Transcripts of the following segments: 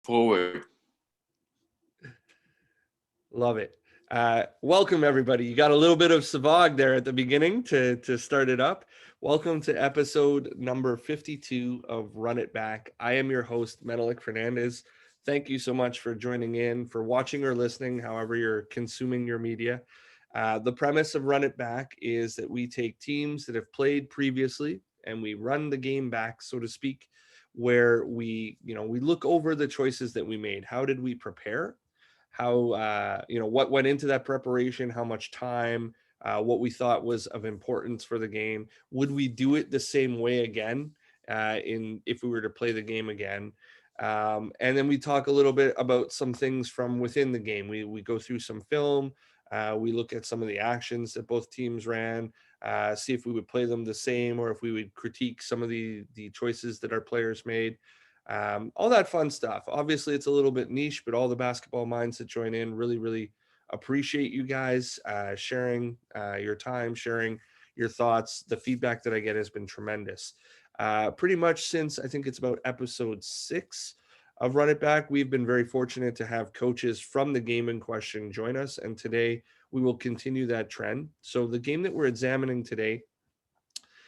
Forward. Love it. Welcome, everybody. You got a little bit of Savog there at the beginning to start it up. Welcome to episode number 52 of Run It Back. I am your host, Menelik Fernandez. Thank you so much for joining in, for watching or listening, however you're consuming your media. The premise of Run It Back is that we take teams that have played previously and we run the game back, so to speak, where we look over the choices that we made. How did we prepare? How what went into that preparation, how much time, what we thought was of importance for the game. Would we do it the same way again in if we were to play the game again? And then we talk a little bit about some things from within the game. We go through some film. We look at some of the actions that both teams ran, see if we would play them the same or if we would critique some of the choices that our players made. All that fun stuff. Obviously, it's a little bit niche, but all the basketball minds that join in really appreciate you guys sharing your time, sharing your thoughts. The feedback that I get has been tremendous. Pretty much since I think it's about episode 6 of Run It Back, we've been very fortunate to have coaches from the game in question join us. And today we will continue that trend. So the game that we're examining today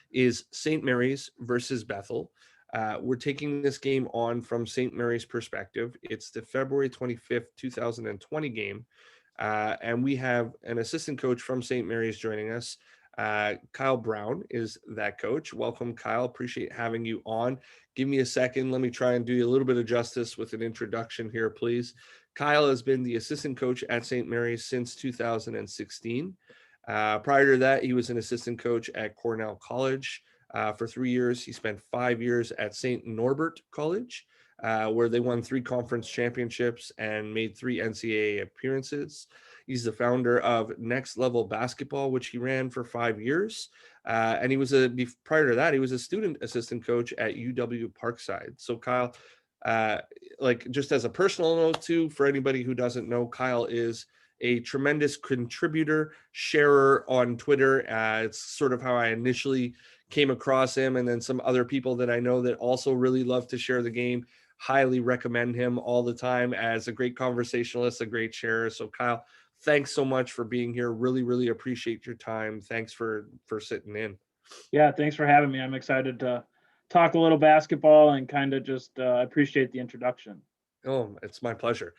is St. Mary's versus Bethel. We're taking this game on from St. Mary's perspective. It's the February 25th, 2020 game. And we have an assistant coach from St. Mary's joining us. Kyle Brown is that coach. Welcome, Kyle. Appreciate having you on. Give me a second. Let me try and do you a little bit of justice with an introduction here, please. Kyle has been the assistant coach at St. Mary's since 2016. Prior to that, he was an assistant coach at Cornell College for 3 years. He spent 5 years at St. Norbert College, where they won 3 conference championships and made 3 NCAA appearances. He's the founder of Next Level Basketball, which he ran for 5 years. And he was prior to that, he was a student assistant coach at UW Parkside. So Kyle, like just as a personal note too, for anybody who doesn't know, Kyle is a tremendous contributor, sharer on Twitter. It's sort of how I initially came across him, and then some other people that I know that also really love to share the game. Highly recommend him all the time as a great conversationalist, a great sharer. So Kyle, thanks so much for being here. Really appreciate your time. Thanks for sitting in. Yeah, thanks for having me. I'm excited to talk a little basketball and kind of just appreciate the introduction. Oh, it's my pleasure.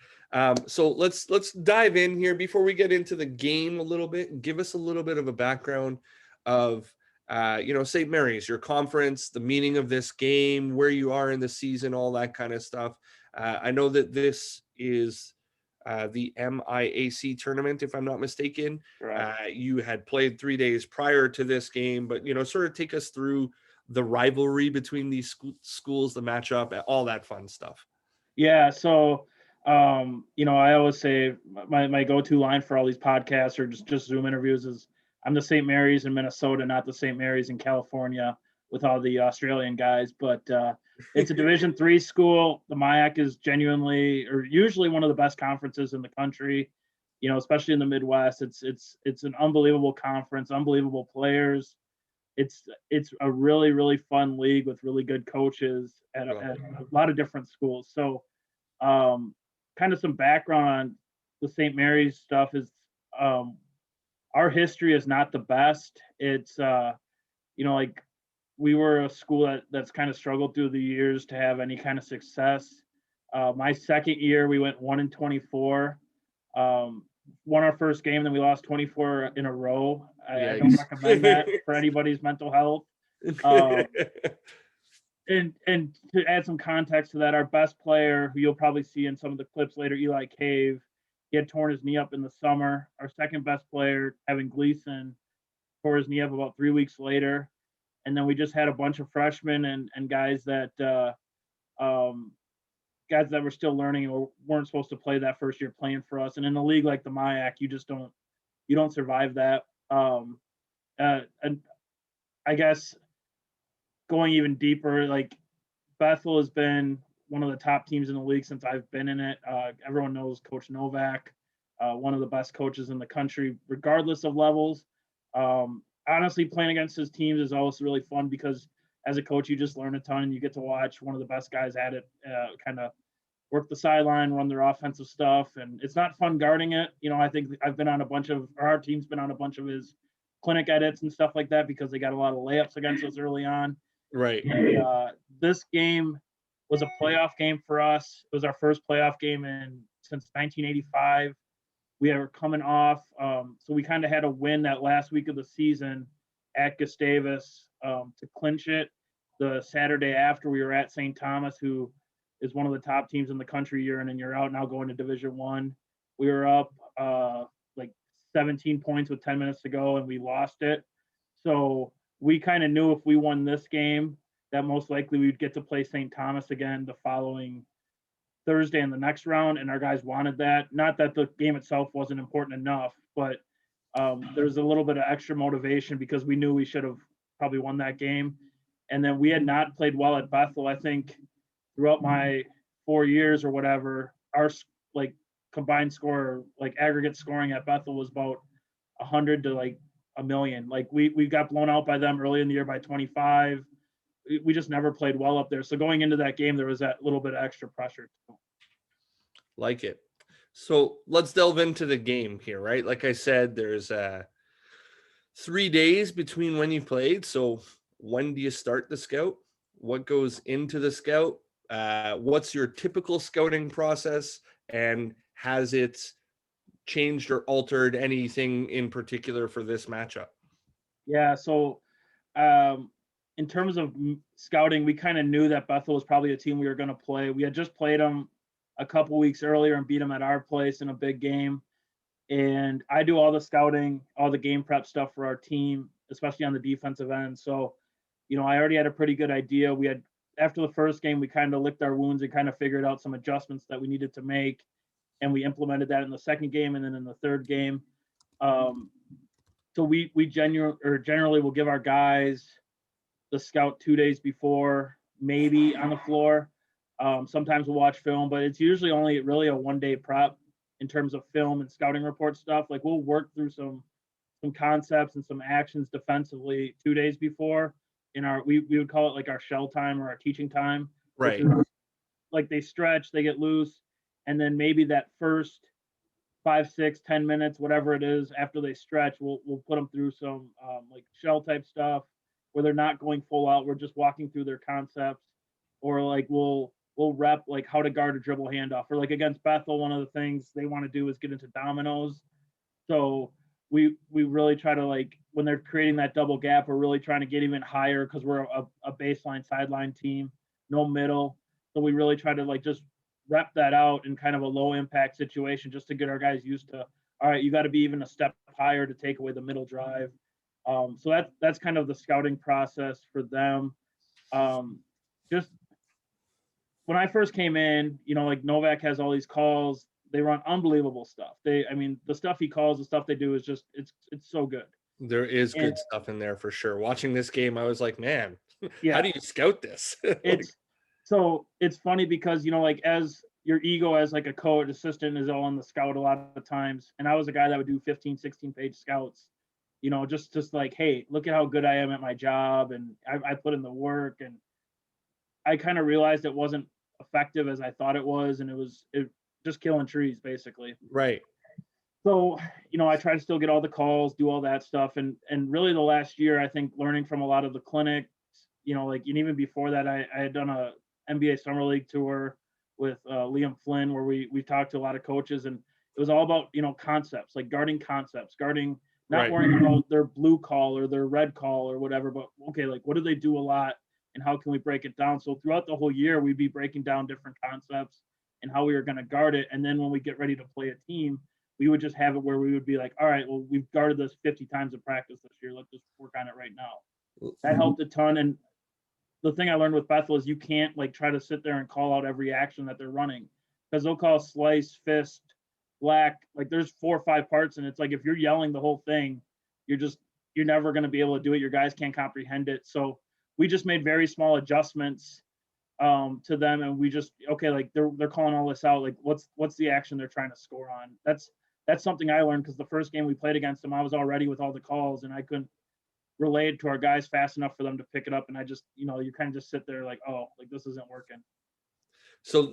So let's dive in here before we get into the game a little bit. Give us a little bit of a background of St. Mary's, your conference, the meaning of this game, where you are in the season, all that kind of stuff. I know that this is the MIAC tournament, if I'm not mistaken. You had played 3 days prior to this game, but sort of take us through the rivalry between these schools, the matchup, all that fun stuff. Yeah, so I always say my go-to line for all these podcasts or just Zoom interviews is I'm the St. Mary's in Minnesota, not the St. Mary's in California with all the Australian guys. But it's a Division III school. The MIAC is genuinely or usually one of the best conferences in the country. Especially in the Midwest. It's an unbelievable conference, unbelievable players. It's a really fun league with really good coaches at a lot of different schools. So kind of some background on the St. Mary's stuff is our history is not the best. It's like we were a school that's kind of struggled through the years to have any kind of success. My second year we went 1-24. Won our first game, then we lost 24 in a row. I don't recommend that for anybody's mental health. And to add some context to that, our best player, who you'll probably see in some of the clips later, Eli Cave, he had torn his knee up in the summer. Our second best player, Evan Gleason, tore his knee up about 3 weeks later. And then we just had a bunch of freshmen and guys that were still learning or weren't supposed to play that first year playing for us. And in a league like the MIAC, you don't survive that. And I guess going even deeper, like Bethel has been one of the top teams in the league since I've been in it. Everyone knows Coach Novak, one of the best coaches in the country, regardless of levels. Honestly, playing against his teams is always really fun because as a coach, you just learn a ton and you get to watch one of the best guys at it kind of work the sideline, run their offensive stuff. And it's not fun guarding it. I think our team's been on a bunch of his clinic edits and stuff like that because they got a lot of layups against us early on. Right. And this game was a playoff game for us. It was our first playoff game since 1985. We were coming off, so we kind of had to win that last week of the season at Gustavus to clinch it. The Saturday after, we were at St. Thomas, who is one of the top teams in the country year in and year out, now going to Division One. We were up like 17 points with 10 minutes to go, and we lost it. So we kind of knew if we won this game, that most likely we'd get to play St. Thomas again the following Thursday in the next round, and our guys wanted that. Not that the game itself wasn't important enough, but there's a little bit of extra motivation because we knew we should have probably won that game. And then we had not played well at Bethel. I think throughout my 4 years or whatever, our like combined score, like aggregate scoring at Bethel was about 100 to like a million. Like we got blown out by them early in the year by 25. We just never played well up there. So going into that game, there was that little bit of extra pressure. Like it. So let's delve into the game here, right? Like I said, there's 3 days between when you played. So when do you start the scout? What goes into the scout? What's your typical scouting process? And has it changed or altered anything in particular for this matchup? Yeah. So in terms of scouting, we kind of knew that Bethel was probably a team we were going to play. We had just played them a couple weeks earlier and beat them at our place in a big game. And I do all the scouting, all the game prep stuff for our team, especially on the defensive end. So, I already had a pretty good idea. After the first game, we kind of licked our wounds and kind of figured out some adjustments that we needed to make. And we implemented that in the second game and then in the third game. So we generally will give our guys the scout 2 days before, maybe on the floor. Sometimes we'll watch film, but it's usually only really a 1 day prep in terms of film and scouting report stuff. Like we'll work through some concepts and some actions defensively 2 days before we would call it like our shell time or our teaching time. Right. Like they stretch, they get loose, and then maybe that first 5, 6, 10 minutes, whatever it is, after they stretch, we'll put them through some like shell type stuff where they're not going full out. We're just walking through their concepts, or like we'll rep like how to guard a dribble handoff, or like against Bethel, one of the things they want to do is get into dominoes. So we really try to, like, when they're creating that double gap, we're really trying to get even higher because we're a baseline sideline team, no middle. So we really try to like just rep that out in kind of a low impact situation just to get our guys used to, all right, you got to be even a step higher to take away the middle drive. So that's kind of the scouting process for them. Just when I first came in, like Novak has all these calls. They run unbelievable stuff. The stuff he calls, the stuff they do is just, it's so good. There is good stuff in there for sure. Watching this game, I was like, man, yeah. How do you scout this? It's funny because, like as your ego as like a coach assistant is all on the scout a lot of times. And I was a guy that would do 15, 16 page scouts, just like, hey, look at how good I am at my job. And I put in the work, and I kind of realized it wasn't effective as I thought it was. And it just killing trees basically. Right. So, I try to still get all the calls, do all that stuff. And really the last year, I think learning from a lot of the clinics, like, and even before that, I had done a NBA Summer League tour with Liam Flynn, where we talked to a lot of coaches, and it was all about, concepts, like guarding concepts, not worrying about their blue call or their red call or whatever, but okay, like what do they do a lot and how can we break it down? So throughout the whole year, we'd be breaking down different concepts and how we were going to guard it. And then when we get ready to play a team, we would just have it where we would be like, all right, well, we've guarded this 50 times in practice this year. Let's just work on it right now. That helped a ton. And the thing I learned with Bethel is you can't like try to sit there and call out every action that they're running, because they'll call slice, fist, black. Like there's 4 or 5 parts. And it's like, if you're yelling the whole thing, you're never going to be able to do it. Your guys can't comprehend it. So we just made very small adjustments to them. And we just, okay, like they're calling all this out. Like what's the action they're trying to score on? That's something I learned, because the first game we played against them, I was already with all the calls and I couldn't relay it to our guys fast enough for them to pick it up. And I just, you kind of just sit there like, oh, like this isn't working. So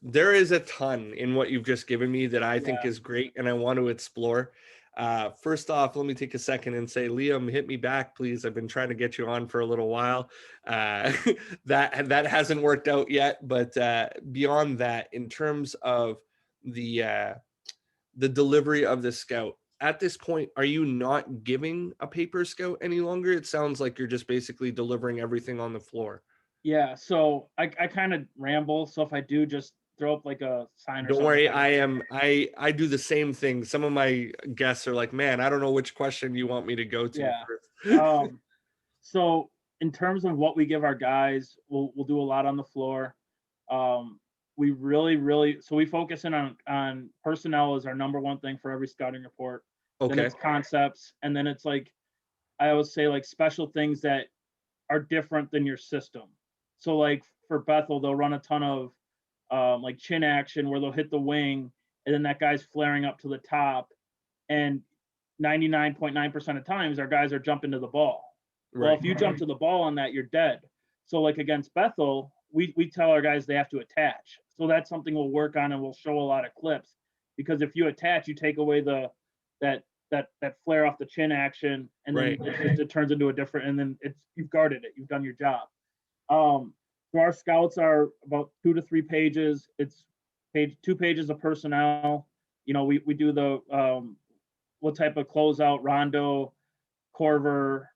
there is a ton in what you've just given me that I think Yeah. is great and I want to explore. First off, let me take a second and say, Liam, hit me back, please. I've been trying to get you on for a little while. Uh, that hasn't worked out yet, but beyond that, in terms of the uh, the delivery of the scout, at this point, are you not giving a paper scout any longer? It sounds like you're just basically delivering everything on the floor. Yeah. So I kind of ramble. So if I do, just throw up like a sign or Don't something. worry, I do the same thing. Some of my guests are like, "Man, I don't know which question you want me to go to Yeah. first." So in terms of what we give our guys, we'll do a lot on the floor. Um, we really so we focus in on personnel as our number one thing for every scouting report. Then Okay. it's concepts, and then it's like I always say like special things that are different than your system. So like for Bethel, they'll run a ton of like chin action where they'll hit the wing, and then that guy's flaring up to the top, and 99.9% of times our guys are jumping to the ball. Well, Right. if you jump to the ball on that, you're dead. So like against Bethel, we tell our guys they have to attach. So that's something we'll work on and we'll show a lot of clips because if you attach, you take away that that flare off the chin action, and then Right. it turns into a different, and then it's you've guarded it, you've done your job. So our scouts are about 2 to 3 pages. It's 2 pages of personnel. You know, we do the what type of closeout, Rondo, Corver,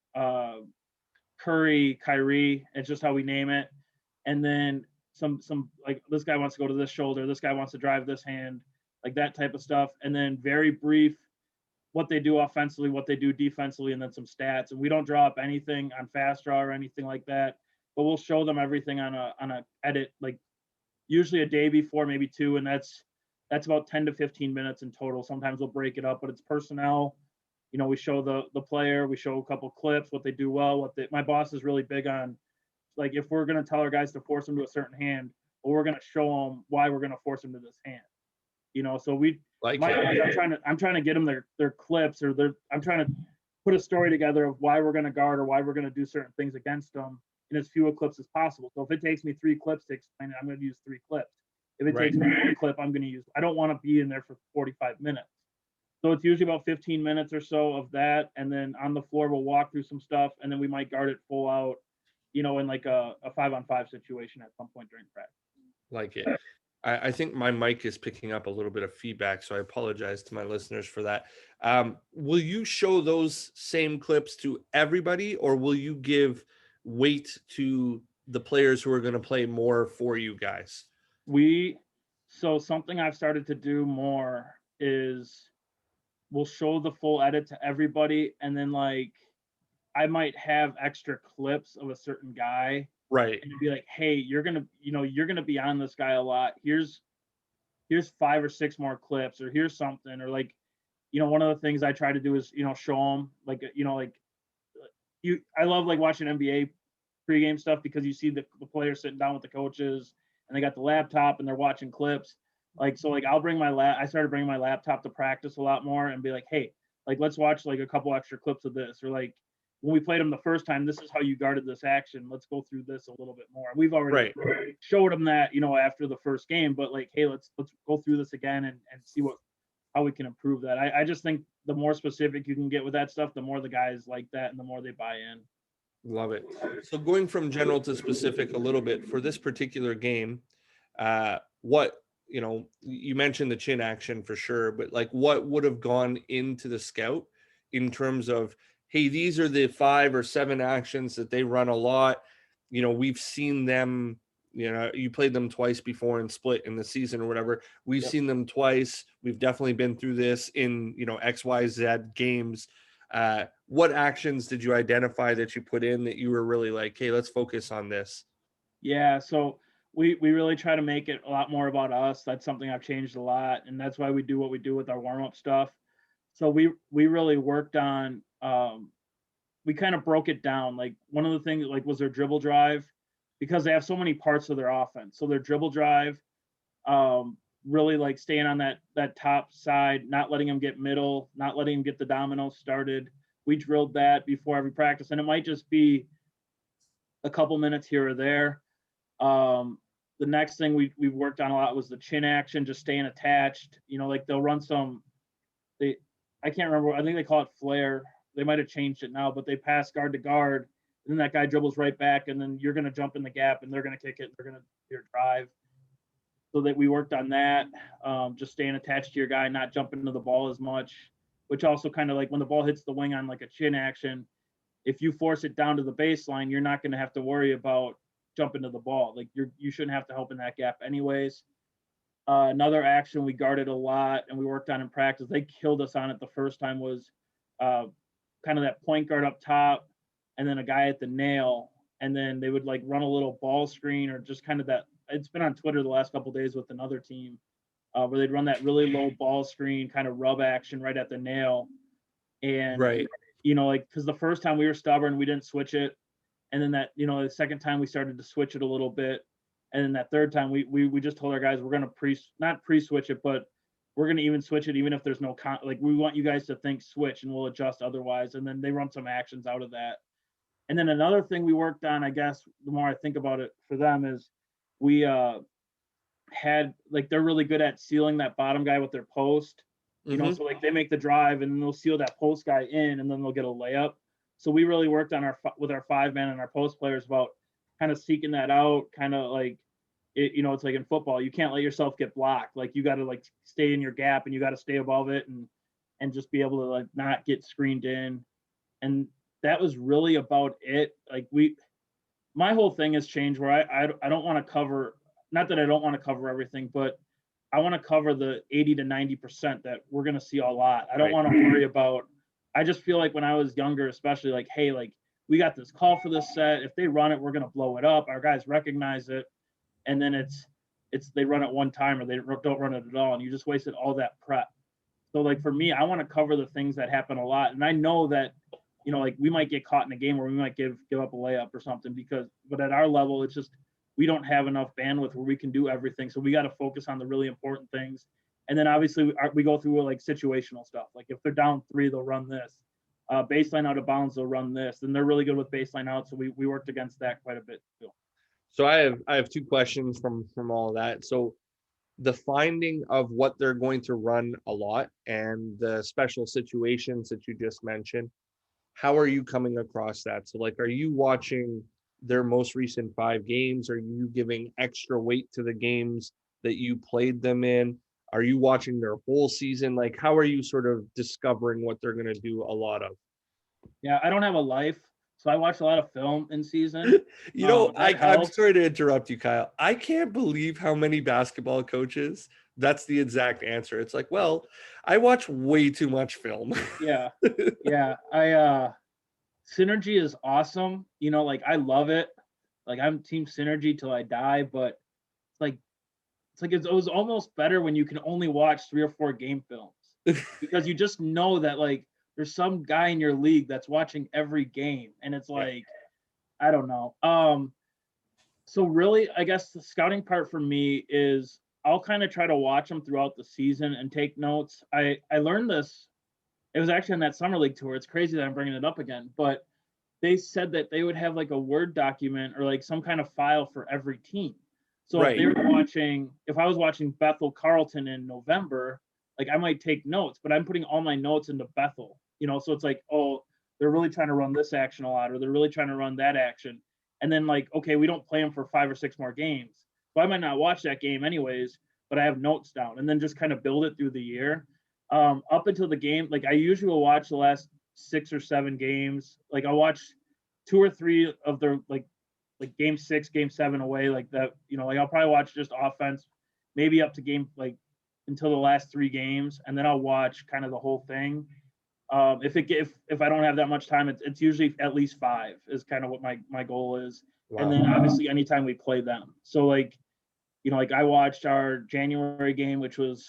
Curry, Kyrie. It's just how we name it. And then some like this guy wants to go to this shoulder, this guy wants to drive this hand, like that type of stuff. And then very brief what they do offensively, what they do defensively, and then some stats. And we don't draw up anything on fast draw or anything like that, but we'll show them everything on a edit, like usually a day before, maybe two, and that's about 10 to 15 minutes in total. Sometimes we'll break it up, but it's personnel. You know, we show the player, we show a couple clips, what they do well, my boss is really big on like if we're gonna tell our guys to force them to a certain hand, well, we're gonna show them why we're gonna force them to this hand. You know, so Like it. I'm trying to get them their clips or I'm trying to put a story together of why we're going to guard or why we're going to do certain things against them in as few clips as possible. So if it takes me 3 clips to explain it, I'm going to use 3 clips. If it Right. takes me 1 clip, I'm going to use. I don't want to be in there for 45 minutes. So it's usually about 15 minutes or so of that, and then on the floor we'll walk through some stuff, and then we might guard it full out, you know, in like a 5-on-5 situation at some point during practice. Like it. I think my mic is picking up a little bit of feedback, so I apologize to my listeners for that. Will you show those same clips to everybody, or will you give weight to the players who are going to play more for you guys? So something I've started to do more is we'll show the full edit to everybody, and then like I might have extra clips of a certain guy Right. and be like, hey, you're gonna be on this guy a lot. Here's 5 or 6 more clips, or here's something, or like, you know, one of the things I try to do is, you know, show them like, you know, like I love like watching NBA pregame stuff because you see the players sitting down with the coaches and they got the laptop and they're watching clips. Like, so like I started bringing my laptop to practice a lot more and be like, hey, like let's watch like a couple extra clips of this, or like when we played them the first time, this is how you guarded this action. Let's go through this a little bit more. We've already showed them that, you know, after the first game, but like, hey, let's go through this again and see how we can improve that. I just think the more specific you can get with that stuff, the more the guys like that and the more they buy in. Love it. So going from general to specific a little bit for this particular game, what, you know, you mentioned the chin action for sure, but like what would have gone into the scout in terms of, hey, these are the 5 or 7 actions that they run a lot. You know, we've seen them, you know, you played them twice before in split in the season or whatever. We've Yep. seen them twice. We've definitely been through this in, you know, XYZ games. What actions did you identify that you put in that you were really like, hey, let's focus on this? Yeah, so we really try to make it a lot more about us. That's something I've changed a lot, and that's why we do what we do with our warm up stuff. So we really worked on we kind of broke it down. Like one of the things like was their dribble drive because they have so many parts of their offense. So their dribble drive, really like staying on that top side, not letting them get middle, not letting them get the domino started. We drilled that before every practice, and it might just be a couple minutes here or there. Um, The next thing we worked on a lot was the chin action, just staying attached. Like they'll run they I can't remember. I think they call it flare. They might have changed it now, but they pass guard to guard, and then that guy dribbles right back, and then you're going to jump in the gap, and they're going to kick it. They're going to your drive. So that we worked on that, just staying attached to your guy, not jumping into the ball as much, which also kind of like when the ball hits the wing on like a chin action, if you force it down to the baseline, you're not going to have to worry about jumping to the ball. Like you shouldn't have to help in that gap anyways. Another action we guarded a lot and we worked on in practice. They killed us on it the first time was kind of that point guard up top and then a guy at the nail. And then they would like run a little ball screen or just kind of that. It's been on Twitter the last couple of days with another team where they'd run that really low ball screen kind of rub action right at the nail. And, Right. like, because the first time we were stubborn, we didn't switch it. And then the second time we started to switch it a little bit. And then that third time we just told our guys we're going to not pre-switch it, but we're going to even switch it even if there's no like we want you guys to think switch and we'll adjust otherwise. And then they run some actions out of that. And then another thing we worked on, I guess, the more I think about it for them is we had like they're really good at sealing that bottom guy with their post. So like they make the drive and they'll seal that post guy in and then they'll get a layup. So we really worked on with our 5-man and our post players about kind of seeking that out, kind of like it's like in football, you can't let yourself get blocked. Like you got to like stay in your gap and you got to stay above it and just be able to like not get screened in. And that was really about it. Like my whole thing has changed where I don't want to cover, not that I don't want to cover everything, but I want to cover the 80 to 90% that we're going to see a lot. I don't want to worry about, I just feel like when I was younger, especially like, hey, like we got this call for this set. If they run it, we're going to blow it up. Our guys recognize it. And then they run it one time or they don't run it at all. And you just wasted all that prep. So like for me, I want to cover the things that happen a lot. And I know that, like we might get caught in a game where we might give up a layup or something but at our level, it's just, we don't have enough bandwidth where we can do everything. So we got to focus on the really important things. And then obviously we go through like situational stuff. Like if they're down 3, they'll run this. Baseline out of bounds, they'll run this. And they're really good with baseline out. So we worked against that quite a bit too. So I have 2 questions from all of that. So the finding of what they're going to run a lot and the special situations that you just mentioned, how are you coming across that? So like, are you watching their most recent 5 games? Are you giving extra weight to the games that you played them in? Are you watching their whole season? Like, how are you sort of discovering what they're going to do a lot of? Yeah, I don't have a life, so I watch a lot of film in season. I'm sorry to interrupt you, Kyle. I can't believe how many basketball coaches, that's the exact answer. It's like, well, I watch way too much film. Yeah. Synergy is awesome. Like I love it. Like I'm team synergy till I die, but it was almost better when you can only watch 3 or 4 game films because you just know that like there's some guy in your league that's watching every game and it's like I don't know. So really I guess the scouting part for me is I'll kind of try to watch them throughout the season and take notes. I learned this. It was actually on that summer league tour. It's crazy that I'm bringing it up again, but they said that they would have like a Word document or like some kind of file for every team. So Right. if I was watching Bethel Carleton in November, like I might take notes, but I'm putting all my notes into Bethel, so it's like, oh, they're really trying to run this action a lot, or they're really trying to run that action. And then like, okay, we don't play them for 5 or 6 more games. So I might not watch that game anyways, but I have notes down and then just kind of build it through the year. Up until the game, like I usually will watch the last 6 or 7 games. Like I'll watch 2 or 3 of their like game 6, game 7 away, like that, like I'll probably watch just offense, maybe up to game like until the last 3 games, and then I'll watch kind of the whole thing. If I don't have that much time, it's usually at least 5 is kind of what my goal is. Wow. And then obviously anytime we play them. So like, like I watched our January game, which it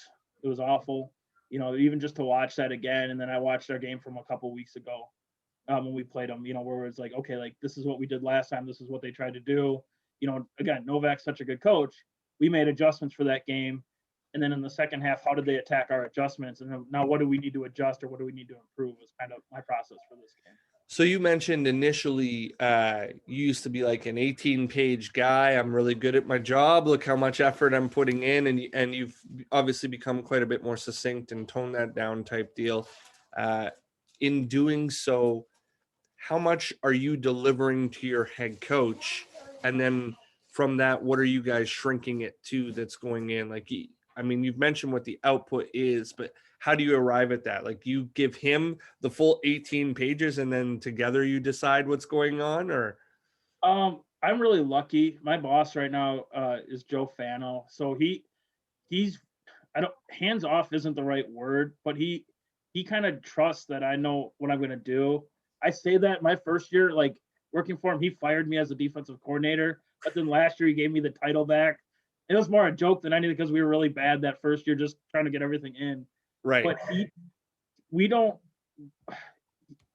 was awful, even just to watch that again. And then I watched our game from a couple weeks ago when we played them, where it's like, okay, like this is what we did last time. This is what they tried to do. Again, Novak's such a good coach. We made adjustments for that game. And then in the second half, how did they attack our adjustments? And then now what do we need to adjust or what do we need to improve is kind of my process for this game. So you mentioned initially you used to be like an 18-page guy. I'm really good at my job. Look how much effort I'm putting in, and you've obviously become quite a bit more succinct and toned that down type deal. Uh, in doing so, how much are you delivering to your head coach, and then from that, what are you guys shrinking it to that's going in? Like, I mean, you've mentioned what the output is, but how do you arrive at that? Like, you give him the full 18 pages and then together you decide what's going on? Or I'm really lucky. My boss right now is Joe Fano. So he's I don't hands off isn't the right word, but he kind of trusts that I know what I'm gonna do. I say that my first year, like working for him, he fired me as a defensive coordinator, but then last year he gave me the title back. It was more a joke than anything because we were really bad that first year, just trying to get everything in. right. But we don't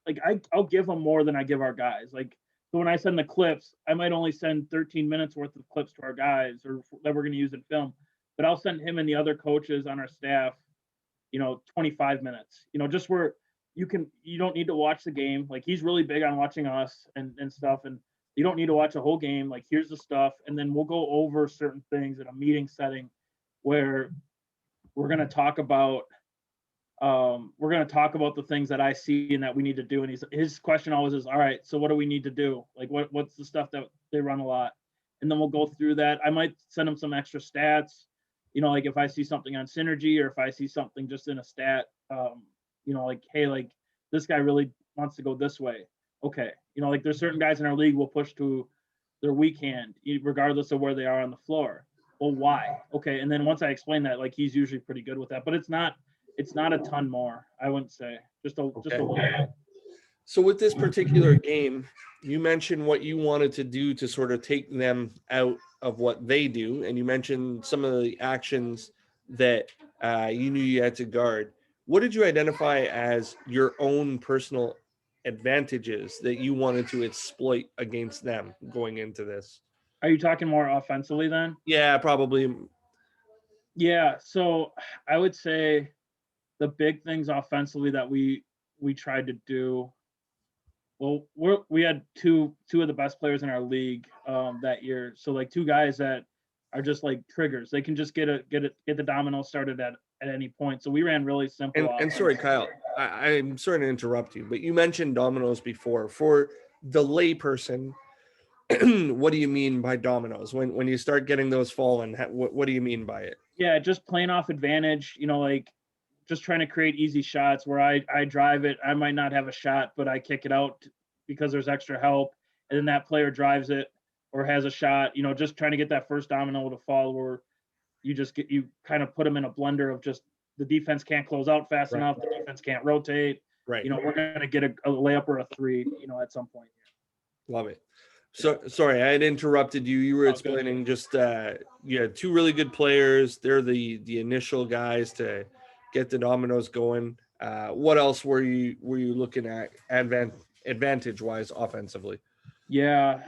like I'll give them more than I give our guys. Like so when I send the clips, I might only send 13 minutes worth of clips to our guys or that we're going to use in film, but I'll send him and the other coaches on our staff, 25 minutes. Just where you don't need to watch the game. Like he's really big on watching us and stuff, and you don't need to watch a whole game. Like here's the stuff, and then we'll go over certain things in a meeting setting where we're going to talk about the things that I see and that we need to do. And his question always is, all right, so what do we need to do? Like what's the stuff that they run a lot? And then we'll go through that. I might send him some extra stats, like if I see something on synergy or if I see something just in a stat, like, hey, like this guy really wants to go this way. Okay. Like there's certain guys in our league will push to their weak hand, regardless of where they are on the floor. Well, why? Okay. And then once I explain that, like he's usually pretty good with that, but it's not a ton more, I wouldn't say. Just a little bit. So with this particular game, you mentioned what you wanted to do to sort of take them out of what they do, and you mentioned some of the actions that you knew you had to guard. What did you identify as your own personal advantages that you wanted to exploit against them going into this? Are you talking more offensively then? Yeah, probably. Yeah. So I would say the big things offensively that we tried to do. Well, we had two of the best players in our league that year. So like two guys that are just like triggers. They can just get the domino started at any point. So we ran really simple And offense. sorry, Kyle, I'm sorry to interrupt you, but you mentioned dominoes before. For the layperson, what do you mean by dominoes? When you start getting those falling, what do you mean by it? Yeah, just playing off advantage, like just trying to create easy shots where I drive it. I might not have a shot, but I kick it out because there's extra help. And then that player drives it or has a shot, just trying to get that first domino to fall where you kind of put them in a blender of just the defense can't close out fast enough. The defense can't rotate. Right. We're going to get a layup or a three, at some point. Love it. So sorry, I had interrupted you. You were explaining just you had two really good players. They're the initial guys to get the dominoes going. What else were you looking at advantage wise offensively? Yeah,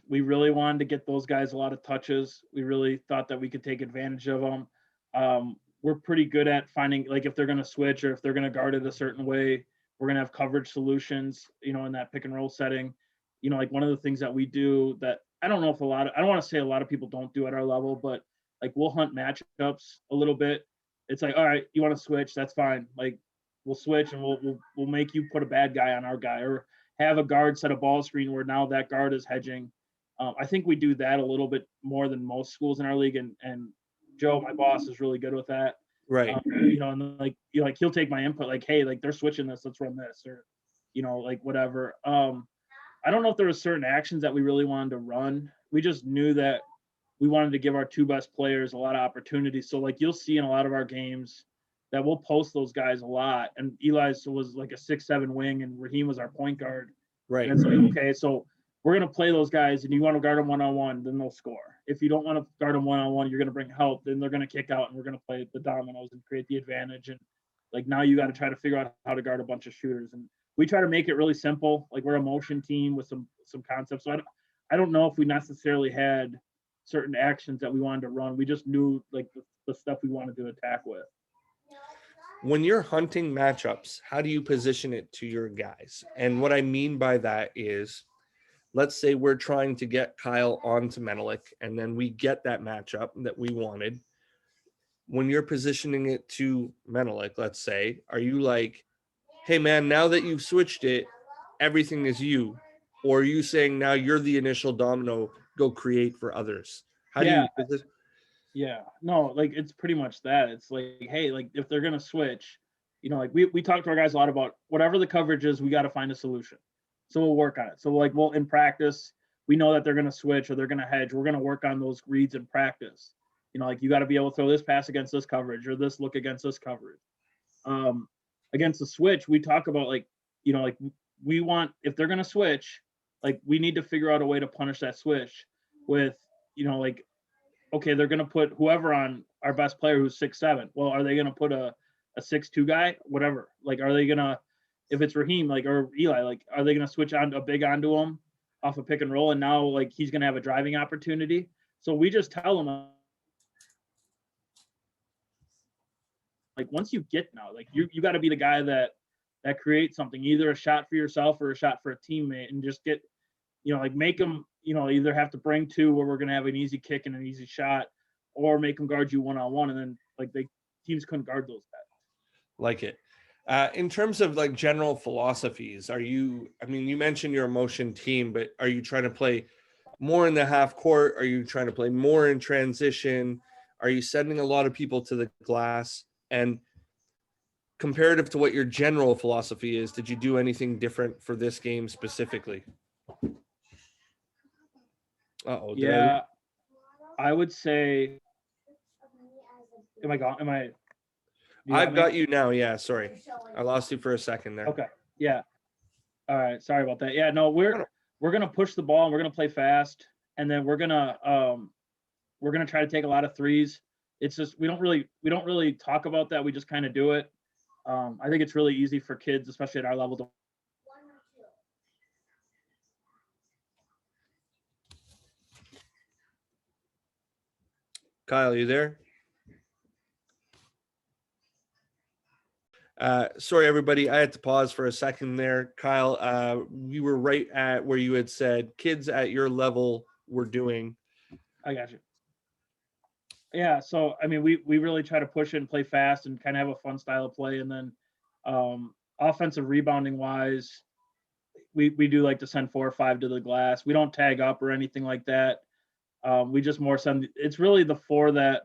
we really wanted to get those guys a lot of touches. We really thought that we could take advantage of them. We're pretty good at finding, like, if they're going to switch or if they're going to guard it a certain way, we're going to have coverage solutions, in that pick and roll setting. Like one of the things that we do that I don't know if I don't want to say a lot of people don't do at our level, but like we'll hunt matchups a little bit. It's like, all right, you want to switch? That's fine. Like we'll switch and we'll make you put a bad guy on our guy or have a guard set a ball screen where now that guard is hedging. I think we do that a little bit more than most schools in our league, and Joe, my boss, is really good with that. Right. And like he'll take my input, like, hey, like they're switching this, let's run this, or like whatever. I don't know if there were certain actions that we really wanted to run. We just knew that we wanted to give our two best players a lot of opportunities. So like you'll see in a lot of our games that we'll post those guys a lot. And Eli was like a 6'7" wing, and Raheem was our point guard. Right. And it's like, okay, so we're gonna play those guys, and you want to guard them one-on-one, then they'll score. If you don't want to guard them one-on-one, you're gonna bring help, then they're gonna kick out, and we're gonna play the dominoes and create the advantage. And like now you got to try to figure out how to guard a bunch of shooters. And we try to make it really simple. Like we're a motion team with some concepts. So I don't know if we necessarily had certain actions that we wanted to run. We just knew like the stuff we wanted to attack with. when you're hunting matchups, how do you position it to your guys? And what I mean by that is, let's say we're trying to get Kyle onto Menelik, and then we get that matchup that we wanted. When you're positioning it to Menelik, let's say, are you like, hey man, now that you've switched it, everything is you? Or are you saying now you're the initial domino, go create for others? How do Yeah, you position? yeah. No, like it's pretty much that. It's like, hey, like if they're gonna switch, like we talk to our guys a lot about whatever the coverage is, we got to find a solution. So we'll work on it. So like we'll in practice, we know that they're gonna switch or they're gonna hedge. We're gonna work on those reads in practice. Like you got to be able to throw this pass against this coverage or this look against this coverage. Um, Against the switch, we talk about like, like we want if they're gonna switch, like we need to figure out a way to punish that switch with, like okay, they're going to put whoever on our best player who's 6'7". Well, are they going to put a 6'2" guy? Whatever. Like, are they going to, if it's Raheem, like, or Eli, like, are they going to switch on a big onto him off a pick and roll? And now, like, he's going to have a driving opportunity. So we just tell him, like, once you get now, like, you got to be the guy that creates something, either a shot for yourself or a shot for a teammate, and just get, like make them, either have to bring two where we're going to have an easy kick and an easy shot, or make them guard you one-on-one. And then like teams couldn't guard those guys. Like it. In terms of like general philosophies, you mentioned you're a motion team, but are you trying to play more in the half court? Are you trying to play more in transition? Are you sending a lot of people to the glass? And comparative to what your general philosophy is, did you do anything different for this game specifically? Uh-oh. Yeah, I would say, am I gone? I've got you now. Yeah, sorry. I lost you for a second there. Okay. Yeah. All right. Sorry about that. Yeah, no, we're going to push the ball and we're going to play fast. And then we're going to try to take a lot of threes. It's just, we don't really talk about that. We just kind of do it. I think it's really easy for kids, especially at our level, to Kyle, you there? Sorry, everybody. I had to pause for a second there. Kyle, we were right at where you had said kids at your level were doing. I got you. Yeah, so I mean, we really try to push it and play fast and kind of have a fun style of play. And then offensive rebounding wise, we do like to send 4 or 5 to the glass. We don't tag up or anything like that. We just more send. It's really the 4 that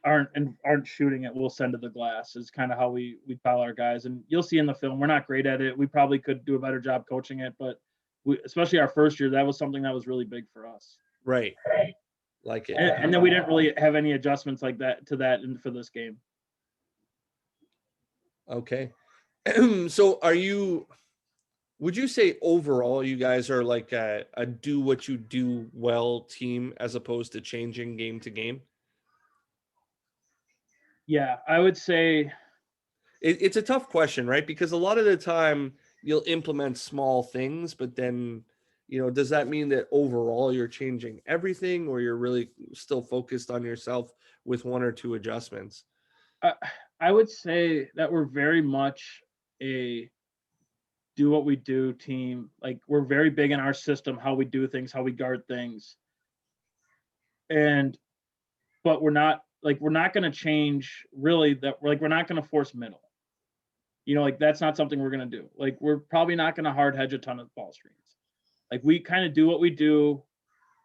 aren't shooting it. We'll send to the glass is kind of how we tell our guys. And you'll see in the film, we're not great at it. We probably could do a better job coaching it, but especially our first year, that was something that was really big for us. Right. Like it. And then we didn't really have any adjustments like that for this game. Okay. So would you say overall you guys are like a do what you do well team as opposed to changing game to game? Yeah, I would say it's a tough question, right? Because a lot of the time you'll implement small things, but then, does that mean that overall you're changing everything, or you're really still focused on yourself with 1 or 2 adjustments? I would say that we're very much a do what we do team. Like we're very big in our system, how we do things, how we guard things. But we're not going to change really that. We're not going to force middle. Like that's not something we're going to do. Like we're probably not going to hard hedge a ton of ball screens. Like we kind of do what we do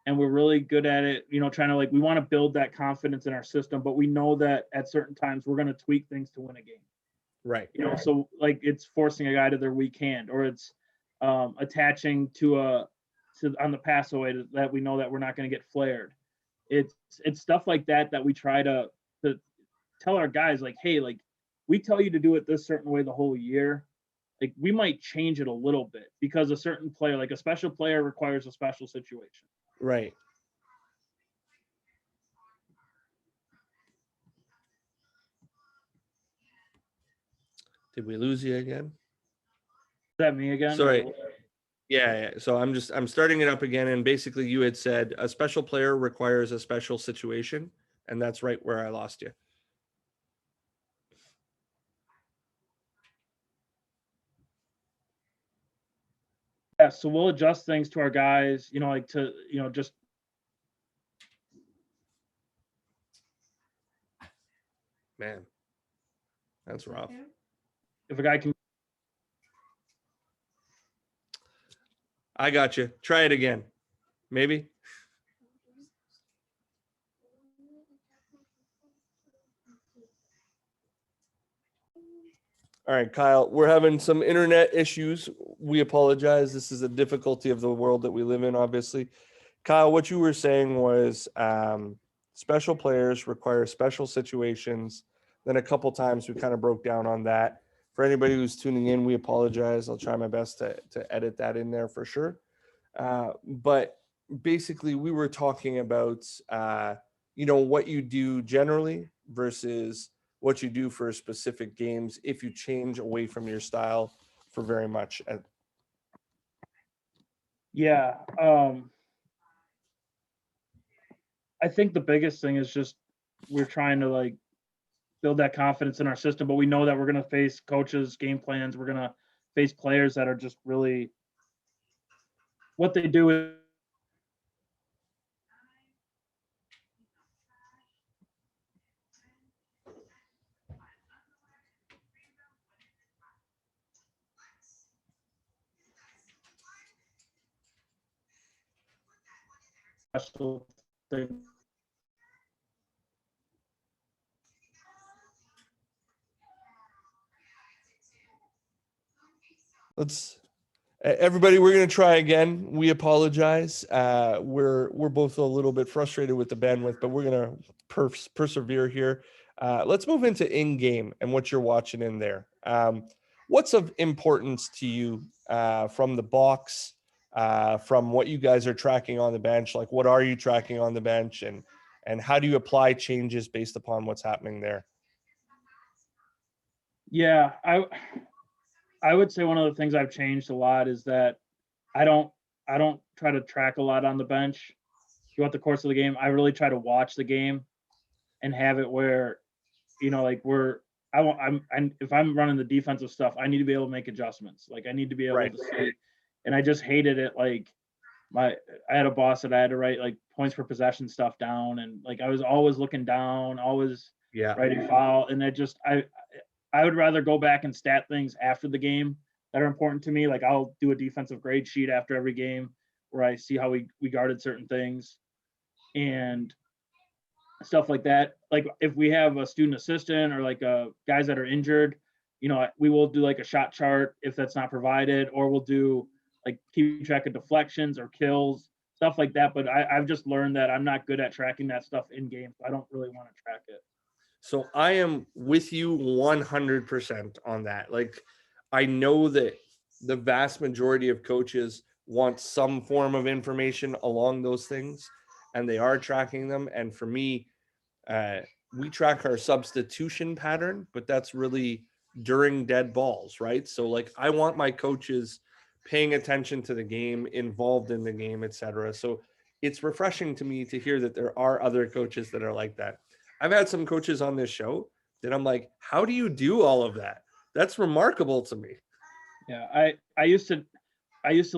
and we're really good at it, trying to we want to build that confidence in our system, but we know that at certain times we're going to tweak things to win a game. Right. So it's forcing a guy to their weak hand, or it's attaching to on the pass away that we know that we're not going to get flared. It's stuff like that we try to tell our guys, like, hey, like we tell you to do it this certain way the whole year. Like we might change it a little bit because a certain player, like a special player, requires a special situation. Right. Did we lose you again? Is that me again? Sorry. Yeah. So I'm starting it up again. And basically you had said a special player requires a special situation. And that's right where I lost you. Yeah, so we'll adjust things to our guys, like to, just Man, that's rough. if a guy can. I got you. Try it again. Maybe. All right, Kyle, we're having some internet issues. We apologize. This is a difficulty of the world that we live in, obviously. Kyle, what you were saying was special players require special situations. Then a couple times we kind of broke down on that. For anybody who's tuning in, we apologize. I'll try my best to edit that in there for sure. But basically, we were talking about, what you do generally versus what you do for specific games if you change away from your style for very much. Yeah, I think the biggest thing is just we're trying to like build that confidence in our system, but we know that we're going to face coaches, game plans. We're going to face players that are just really what they do is special thing. Let's Everybody, we're going to try again. We apologize. We're both a little bit frustrated with the bandwidth, but we're going to persevere here. Let's move into in-game and what you're watching in there. What's of importance to you from the box, from what you guys are tracking on the bench? Like, what are you tracking on the bench, and how do you apply changes based upon what's happening there? Yeah, I would say one of the things I've changed a lot is that I don't I don't try to track a lot on the bench throughout the course of the game. I really try to watch the game and have it where, like we're I want I'm if I'm running the defensive stuff, I need to be able to make adjustments. Like I need to be able Right. to see, and I just hated it. Like I had a boss that I had to write like points per possession stuff down, and like I was always looking down, always Yeah. writing foul, and I would rather go back and stat things after the game that are important to me. Like I'll do a defensive grade sheet after every game where I see how we guarded certain things and stuff like that. Like if we have a student assistant or like guys that are injured, we will do like a shot chart if that's not provided, or we'll do like keep track of deflections or kills, stuff like that. But I've just learned that I'm not good at tracking that stuff in game. So I don't really want to track it. So I am with you 100% on that. Like, I know that the vast majority of coaches want some form of information along those things, and they are tracking them. And for me, uh, we track our substitution pattern, but that's really during dead balls, right? So, like, I want my coaches paying attention to the game, involved in the game, etc. So, it's refreshing to me to hear that there are other coaches that are like that. I've had some coaches on this show that I'm like, how do you do all of that? That's remarkable to me. Yeah, I used to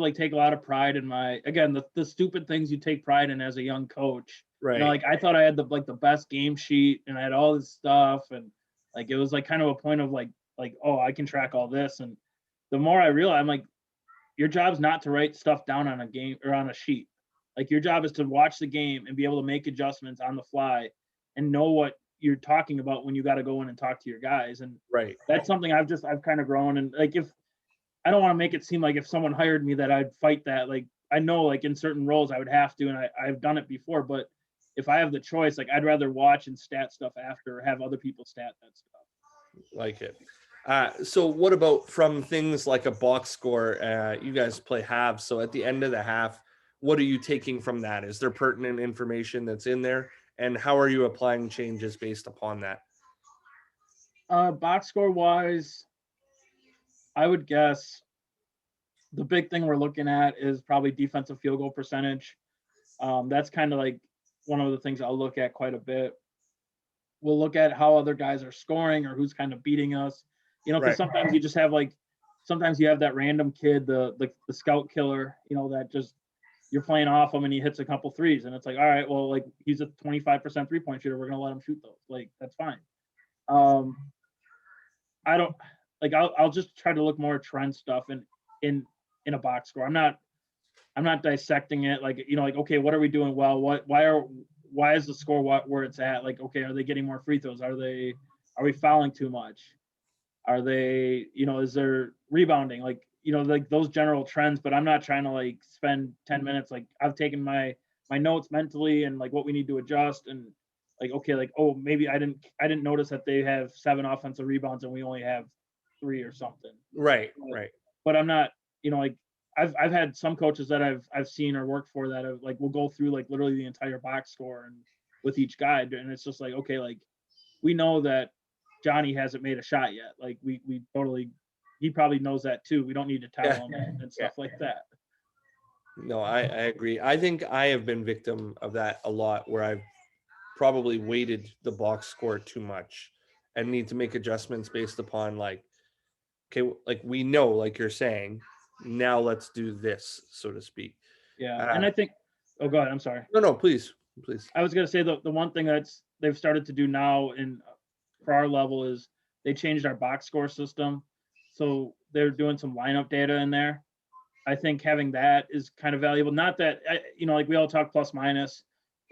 like take a lot of pride in my again the stupid things you take pride in as a young coach. Right. Like I thought I had the best game sheet and I had all this stuff and like it was like kind of a point of like oh I can track all this and the more I realize I'm like your job's not to write stuff down on a game or on a sheet. Like your job is to watch the game and be able to make adjustments on the fly and know what you're talking about when you got to go in and talk to your guys and Right. that's something I've kind of grown and like if I don't want to make it seem like if someone hired me that I'd fight that. Like I know like in certain roles I would have to, and I've done it before. But if I have the choice, like I'd rather watch and stat stuff after or have other people stat that stuff. Like it. So what about from things like a box score? You guys play halves. So at the end of the half, what are you taking from that? Is there pertinent information that's in there? And how are you applying changes based upon that? Box score wise, I would guess the big thing we're looking at is probably defensive field goal percentage. That's kind of like one of the things I'll look at quite a bit. We'll look at how other guys are scoring or who's kind of beating us. Because Right. sometimes you just have like sometimes you have that random kid, the scout killer, that just you're playing off him and he hits a couple threes, and it's like, all right, well, like he's a 25% 3-point shooter. We're gonna let him shoot those. Like that's fine. Um, I don't like. I'll just try to look more at trend stuff in a box score. I'm not dissecting it like like okay, what are we doing well? Why is the score where it's at? Like okay, are they getting more free throws? Are we fouling too much? Are they is there rebounding? Like like those general trends. But I'm not trying to like spend 10 minutes. Like I've taken my notes mentally and like what we need to adjust and like okay, like oh maybe I didn't notice that they have 7 offensive rebounds and we only have 3 or something. Right. But, Right. but I'm not like I've had some coaches that I've seen or worked for that have, like will go through like literally the entire box score and with each guide, and it's just like okay, like we know that Johnny hasn't made a shot yet. Like we totally, he probably knows that too. We don't need to tell Yeah. him and stuff like that. No, I agree. I think I have been victim of that a lot, where I've probably weighted the box score too much and need to make adjustments based upon like, okay, like we know, like you're saying, now let's do this, so to speak. Yeah, and I think. Oh, go ahead. I'm sorry. No, please. I was gonna say the one thing that's they've started to do now in for our level is they changed our box score system, so they're doing some lineup data in there. I think having that is kind of valuable. Not that like we all talk plus minus.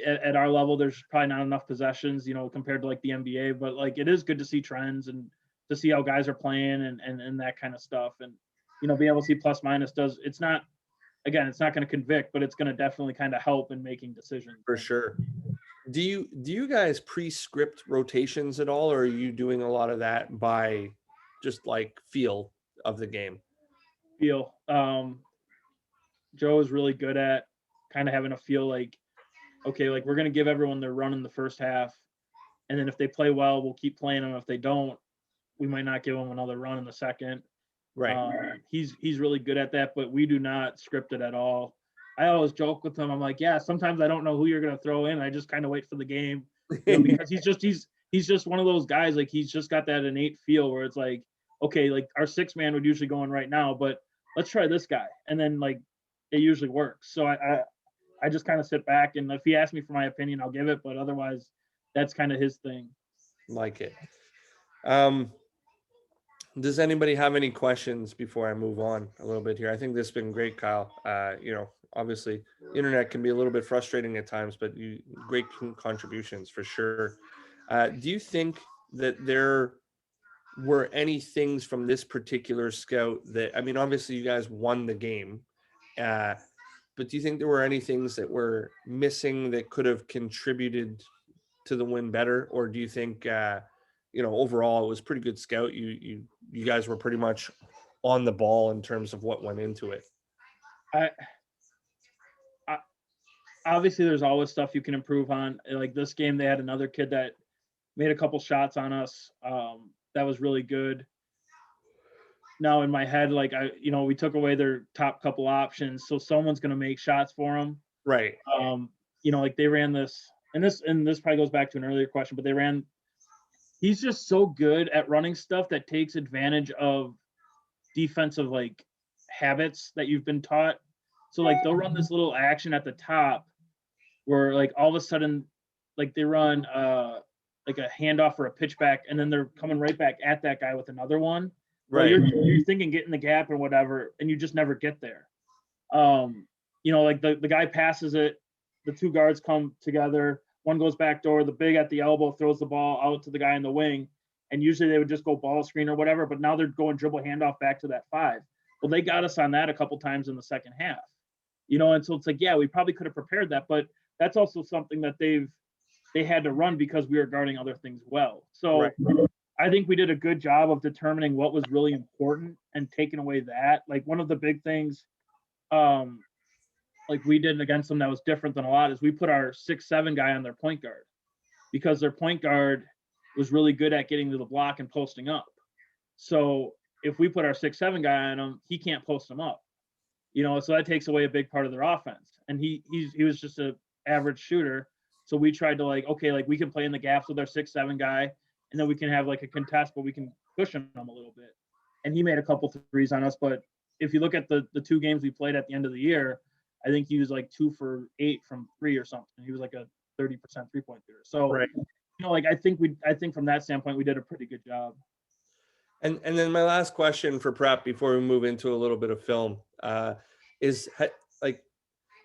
At our level, there's probably not enough possessions, compared to like the NBA. But like it is good to see trends and to see how guys are playing and that kind of stuff. And being able to see plus minus does. It's not it's not going to convict, but it's going to definitely kind of help in making decisions. For sure. Do you guys pre-script rotations at all, or are you doing a lot of that by just like feel of the game? Feel. Joe is really good at kind of having a feel like, okay, like we're going to give everyone their run in the first half. And then if they play well, we'll keep playing them. If they don't, we might not give them another run in the second. Right. He's really good at that, but we do not script it at all. I always joke with him. I'm like, yeah, sometimes I don't know who you're going to throw in. I just kind of wait for the game, because he's just one of those guys. Like he's just got that innate feel where it's like, okay, like our 6-man would usually go in right now, but let's try this guy. And then like it usually works. So I just kind of sit back, and if he asks me for my opinion, I'll give it. But otherwise, that's kind of his thing. Like it. Does anybody have any questions before I move on a little bit here? I think this has been great, Kyle. Obviously, internet can be a little bit frustrating at times, but great contributions for sure. Do you think that there were any things from this particular scout that, I mean, obviously you guys won the game, but do you think there were any things that were missing that could have contributed to the win better? Or do you think, overall it was pretty good scout? You guys were pretty much on the ball in terms of what went into it. I obviously there's always stuff you can improve on. Like this game, they had another kid that made a couple shots on us. That was really good. Now in my head, like we took away their top couple options, so someone's going to make shots for them. Right. Like they ran this, and this probably goes back to an earlier question, but he's just so good at running stuff that takes advantage of defensive like habits that you've been taught. So like they'll run this little action at the top where like all of a sudden like they run like a handoff or a pitch back, and then they're coming right back at that guy with another one. Right. Well, you're thinking get in the gap or whatever, and you just never get there. Like the guy passes it, the 2 guards come together, one goes back door, the big at the elbow throws the ball out to the guy in the wing, and usually they would just go ball screen or whatever, but now they're going dribble handoff back to that 5. Well, they got us on that a couple times in the second half. And so it's like, yeah, we probably could have prepared that, but that's also something that they had to run because we were guarding other things well. So right. I think we did a good job of determining what was really important and taking away that. Like one of the big things like we did against them that was different than a lot is we put our 6'7" guy on their point guard, because their point guard was really good at getting to the block and posting up. So if we put our 6'7" guy on him, he can't post him up. So that takes away a big part of their offense. And he was just an average shooter. So we tried to like, okay, like we can play in the gaps with our 6'7" guy, and then we can have like a contest, but we can cushion them a little bit. and he made a couple threes on us. But if you look at the 2 games we played at the end of the year, I think he was like 2 for 8 from 3 or something. He was like a 30% 3-point shooter. So, Right. like I think from that standpoint we did a pretty good job. And then my last question for prep before we move into a little bit of film is like,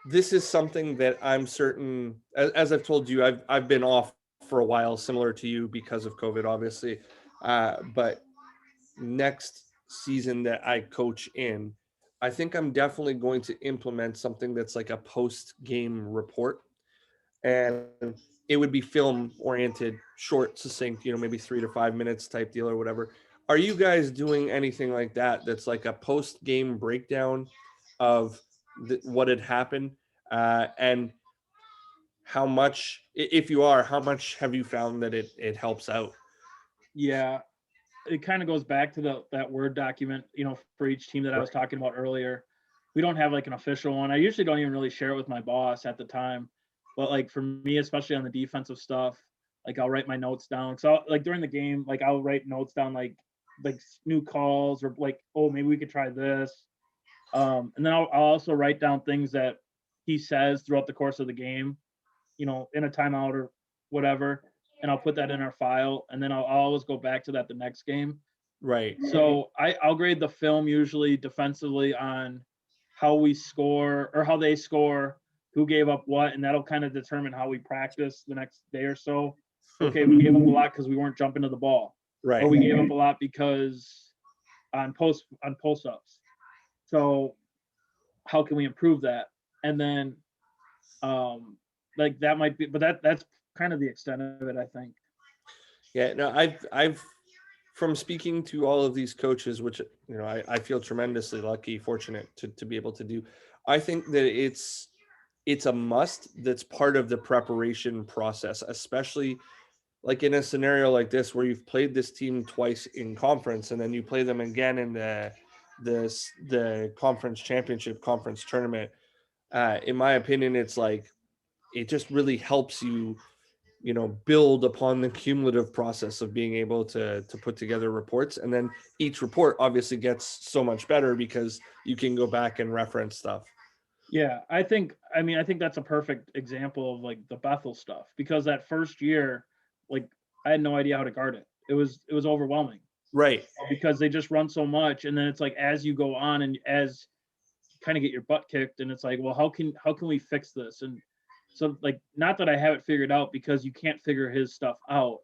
this is something that I'm certain, as I've told you, I've been off for a while, similar to you because of COVID, obviously. But next season that I coach in, I think I'm definitely going to implement something that's like a post-game report, and it would be film oriented, short, succinct, maybe 3 to 5 minutes type deal or whatever. Are you guys doing anything like that that's like a post-game breakdown of what had happened, and how much, if you are, how much have you found that it helps out? Yeah, it kind of goes back to that Word document, for each team that I was talking about earlier. We don't have like an official one. I usually don't even really share it with my boss at the time, but like for me, especially on the defensive stuff, like I'll write my notes down. So like during the game, like I'll write notes down like new calls or like, oh, maybe we could try this. And then I'll also write down things that he says throughout the course of the game, in a timeout or whatever, and I'll put that in our file, and then I'll always go back to that the next game. Right. So I'll grade the film usually defensively on how we score or how they score, who gave up what, and that'll kind of determine how we practice the next day or so. Okay, we gave up a lot because we weren't jumping to the ball, Right. or we gave up a lot because on post ups. So how can we improve that? And then like that might be, but that's kind of the extent of it, I think. Yeah, no, I've from speaking to all of these coaches, which I feel tremendously lucky, fortunate to be able to do. I think that it's a must. That's part of the preparation process, especially like in a scenario like this where you've played this team twice in conference and then you play them again in the conference championship, conference tournament. In my opinion, it's like it just really helps you, build upon the cumulative process of being able to put together reports, and then each report obviously gets so much better because you can go back and reference stuff. Yeah, I think that's a perfect example of like the Bethel stuff, because that first year, like I had no idea how to guard it. It was overwhelming Right. because they just run so much, and then it's like as you go on and as you kind of get your butt kicked, and it's like, well, how can we fix this? And so like, not that I have it figured out, because you can't figure his stuff out,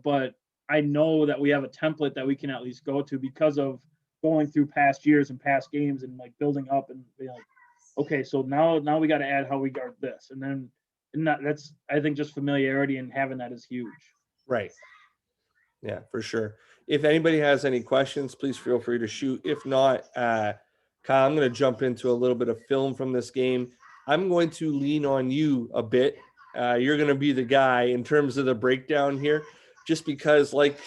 but I know that we have a template that we can at least go to because of going through past years and past games and like building up and being like, okay, so now we got to add how we guard this, and then that's, I think, just familiarity and having that is huge. Right. Yeah, for sure. If anybody has any questions, please feel free to shoot. If not, Kyle, I'm going to jump into a little bit of film from this game. I'm going to lean on you a bit. You're going to be the guy in terms of the breakdown here, just because, like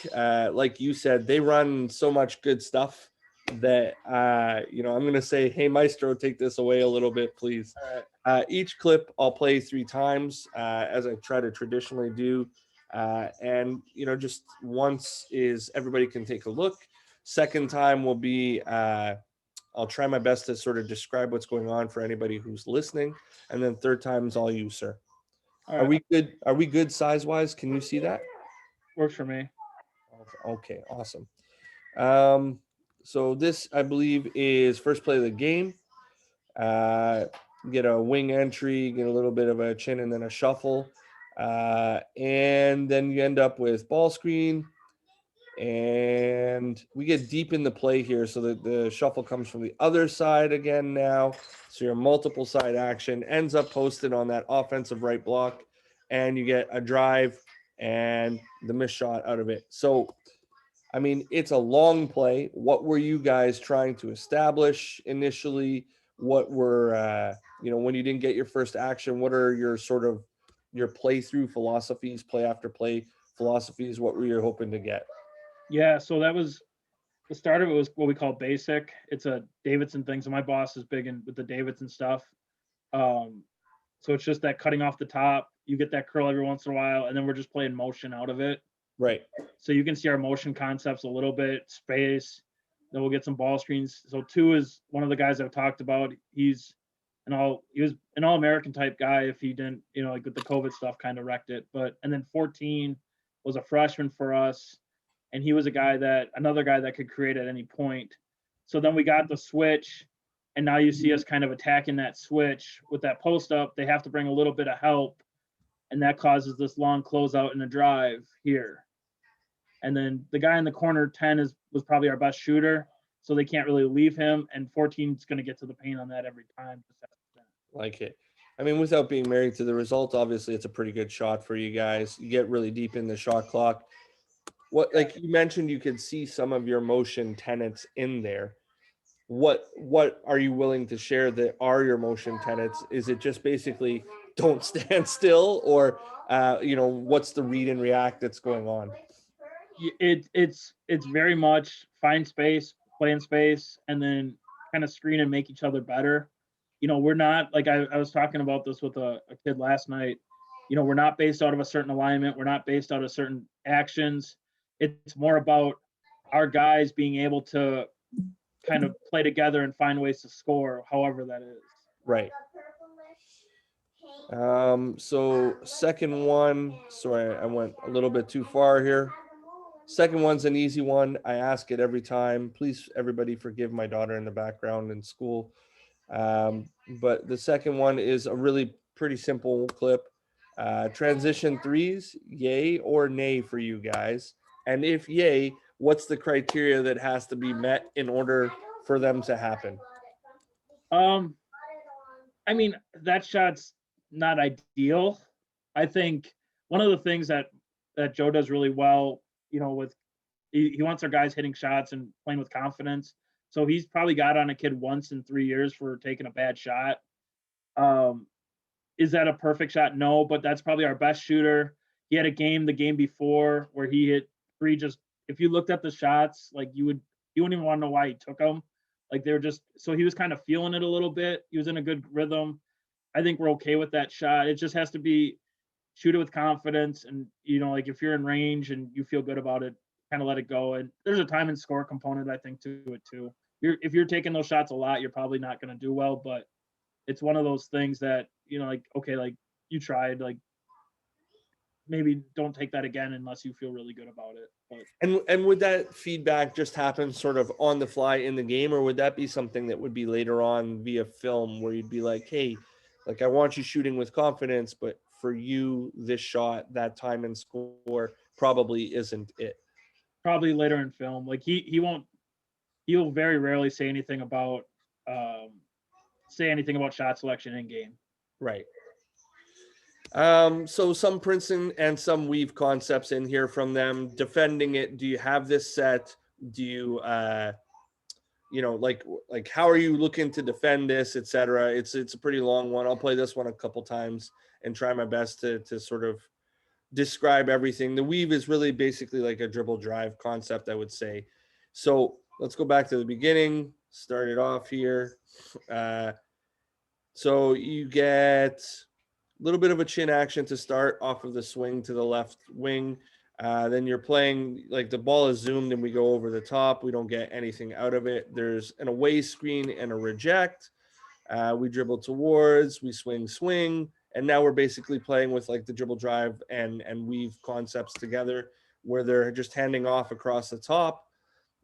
you said, they run so much good stuff that I'm going to say, hey, Maestro, take this away a little bit, please. All right. Each clip I'll play 3 times, as I try to traditionally do. And just once is everybody can take a look. Second time will be I'll try my best to sort of describe what's going on for anybody who's listening, and then third time is all you, sir. All Are right. we good? Are we good size wise? Can you see that? Works for me. Okay, awesome. So this, I believe, is first play of the game. Uh, get a wing entry, get a little bit of a chin, and then a shuffle. And then you end up with ball screen, and we get deep in the play here, so that the shuffle comes from the other side again now. So your multiple side action ends up posted on that offensive right block, and you get a drive and the missed shot out of it. So, I mean, it's a long play. What were you guys trying to establish initially? What were, when you didn't get your first action, what are your sort of your playthrough philosophies, play after play philosophies? What were you hoping to get? Yeah, so that was the start of it, was what we call basic. It's a Davidson thing. So my boss is big in with the Davidson stuff. Um, so it's just that cutting off the top. You get that curl every once in a while, and then we're just playing motion out of it. Right. So you can see our motion concepts a little bit, space, Then we'll get some ball screens. So 2 is one of the guys I've talked about. He was an all-American type guy if he didn't, like with the COVID stuff kind of wrecked it. But and then 14 was a freshman for us, and he was another guy that could create at any point. So then we got the switch, and now you see us kind of attacking that switch with that post up. They have to bring a little bit of help, and that causes this long closeout and a drive here. And then the guy in the corner 10 was probably our best shooter, so they can't really leave him. And 14 is going to get to the paint on that every time. Like it. I mean, without being married to the result, obviously it's a pretty good shot for you guys. You get really deep in the shot clock. What, like you mentioned, you could see some of your motion tenets in there. What are you willing to share that are your motion tenets? Is it just basically don't stand still, or what's the read and react that's going on? It's very much find space, play in space, and then kind of screen and make each other better. We're not like I was talking about this with a kid last night. We're not based out of a certain alignment. We're not based out of certain actions. It's more about our guys being able to kind of play together and find ways to score, however that is. Right. So second one, sorry, I went a little bit too far here. Second one's an easy one. I ask it every time. Please, everybody, forgive my daughter in the background in school. But the second one is a really pretty simple clip. Transition threes, yay or nay for you guys? And if yay, what's the criteria that has to be met in order for them to happen? I mean, that shot's not ideal. I think one of the things that Joe does really well, with he wants our guys hitting shots and playing with confidence. So he's probably got on a kid once in 3 years for taking a bad shot. Is that a perfect shot? No, but that's probably our best shooter. He had the game before where he hit 3. Just if you looked at the shots, like you wouldn't even want to know why he took them. Like they were just, so he was kind of feeling it a little bit. He was in a good rhythm. I think we're okay with that shot. It just has to be shoot it with confidence, and like if you're in range and you feel good about it, kind of let it go. And there's a time and score component, I think, to it too. If you're taking those shots a lot, you're probably not going to do well. But it's one of those things that like okay, like you tried, like maybe don't take that again unless you feel really good about it. But And would that feedback just happen sort of on the fly in the game, or would that be something that would be later on via film where you'd be like, hey, like I want you shooting with confidence, but for you, this shot, that time and score probably isn't it? probably later in film, like he'll very rarely um, say anything about shot selection in game. Right. So some Princeton and some Weave concepts in here from them. Defending it, do you have this set? Do you like how are you looking to defend this, etc.? It's a pretty long one. I'll play this one a couple times and try my best to sort of describe everything. The Weave is really basically like a dribble drive concept, I would say. So let's go back to the beginning, start it off here. So you get a little bit of a chin action to start off of the swing to the left wing. Then you're playing, like the ball is zoomed and we go over the top. We don't get anything out of it. There's an away screen and a reject. We dribble towards, we swing. And now we're basically playing with like the dribble drive and weave concepts together where they're just handing off across the top.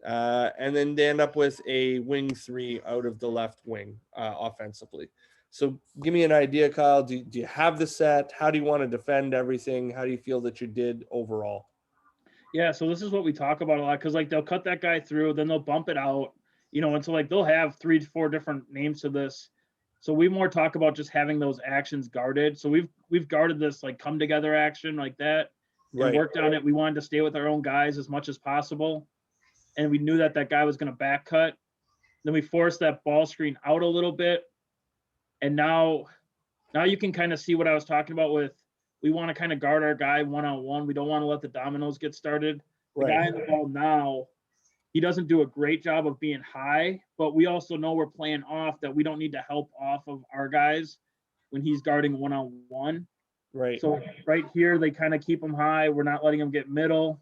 And then they end up with a wing 3 out of the left wing offensively. So give me an idea, Kyle. Do you have the set? How do you want to defend everything? How do you feel that you did overall? Yeah, so this is what we talk about a lot because like they'll cut that guy through, then they'll bump it out, and so like they'll have 3 to 4 different names to this. So we more talk about just having those actions guarded. So we've guarded this like come together action like that and Right. worked on it. We wanted to stay with our own guys as much as possible, and we knew that guy was going to back cut. Then we forced that ball screen out a little bit, and now you can kind of see what I was talking about with we want to kind of guard our guy one-on-one. We don't want to let the dominoes get started. The Right. guy in the ball now, he doesn't do a great job of being high, but we also know we're playing off that we don't need to help off of our guys when he's guarding one-on-one. Right. So right here, they kind of keep him high. We're not letting him get middle.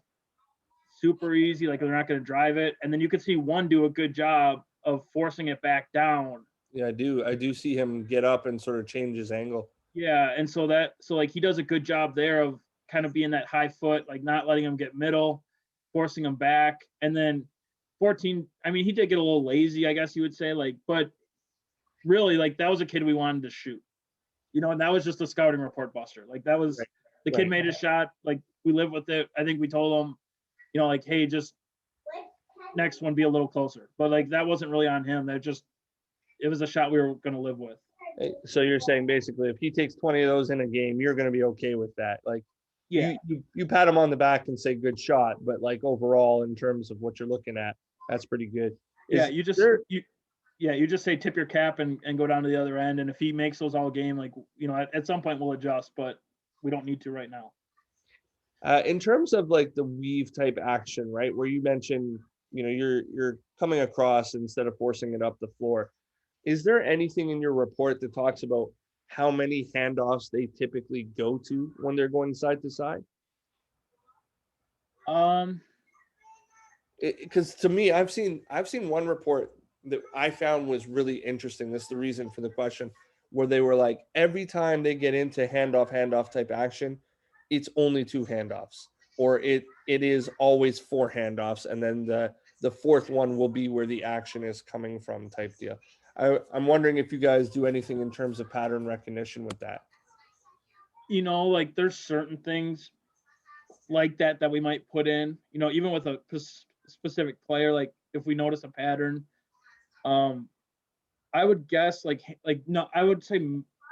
super easy, like they're not going to drive it. And then you could see one do a good job of forcing it back down. Yeah, I do see him get up and sort of change his angle. Yeah, and so like he does a good job there of kind of being that high foot, like not letting him get middle, forcing him back. And then 14, I mean, he did get a little lazy, I guess you would say, like, but really, like that was a kid we wanted to shoot, and that was just a scouting report buster. Like that was Right. the kid made a shot, like we live with it. I think we told him, like, hey, just next one be a little closer. But like that wasn't really on him. It was a shot we were gonna live with. So you're saying basically if he takes 20 of those in a game, you're going to be okay with that. Like Yeah. you pat him on the back and say good shot, but like overall in terms of what you're looking at, that's pretty good. Yeah, you just you just say tip your cap and go down to the other end. And if he makes those all game, like at some point we'll adjust, but we don't need to right now. In terms of like the weave type action, right, where you mentioned, you're coming across instead of forcing it up the floor. Is there anything in your report that talks about how many handoffs they typically go to when they're going side to side? Because to me, I've seen one report that I found was really interesting. That's the reason for the question, where they were like, every time they get into handoff type action, it's only two handoffs, or it is always four handoffs, and then the fourth one will be where the action is coming from type deal. I'm wondering if you guys do anything in terms of pattern recognition with that. Like there's certain things like that we might put in, even with a specific player. Like if we notice a pattern, I would guess like no, I would say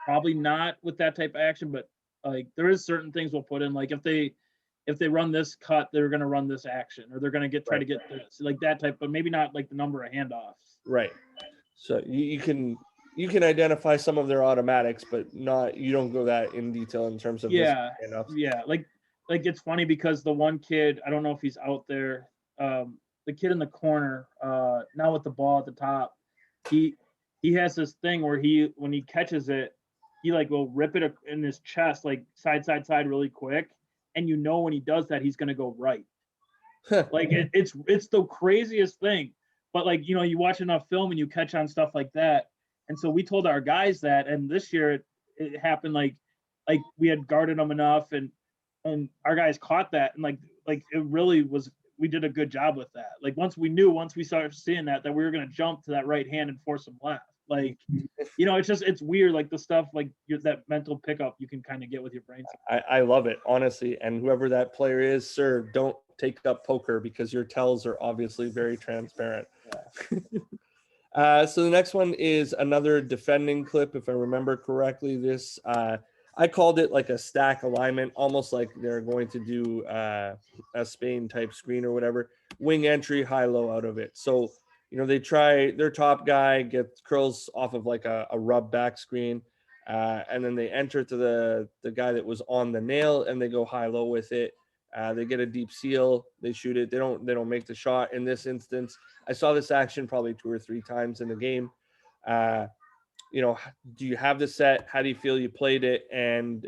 probably not with that type of action, but like there is certain things we'll put in. Like if they run this cut, they're going to run this action, or they're going to try to get this, like that type, but maybe not like the number of handoffs. Right. So you can identify some of their automatics, but you don't go that in detail in terms of Yeah, handoffs. yeah. Like it's funny because the one kid, I don't know if he's out there, the kid in the corner, now with the ball at the top, he has this thing where when he catches it, he like will rip it in his chest, like side really quick, and when he does that, he's gonna go right. Like it's the craziest thing. But like you watch enough film and you catch on stuff like that. And so we told our guys that, and this year it happened like we had guarded them enough, and our guys caught that, and like it really was, we did a good job with that. Like once we started seeing that we were going to jump to that right hand and force them left. Like it's weird, like the stuff like that mental pickup you can kind of get with your brain. I love it, honestly. And whoever that player is, sir, don't take up poker, because your tells are obviously very transparent. So the next one is another defending clip, if I remember correctly. This I called it like a stack alignment, almost like they're going to do a Spain type screen or whatever. Wing entry, high low out of it. So they try, their top guy gets curls off of like a rub back screen, and then they enter to the guy that was on the nail, and they go high low with it. They get a deep seal, they shoot it. They don't make the shot in this instance. I saw this action probably 2 or 3 times in the game. Do you have the set? How do you feel you played it? And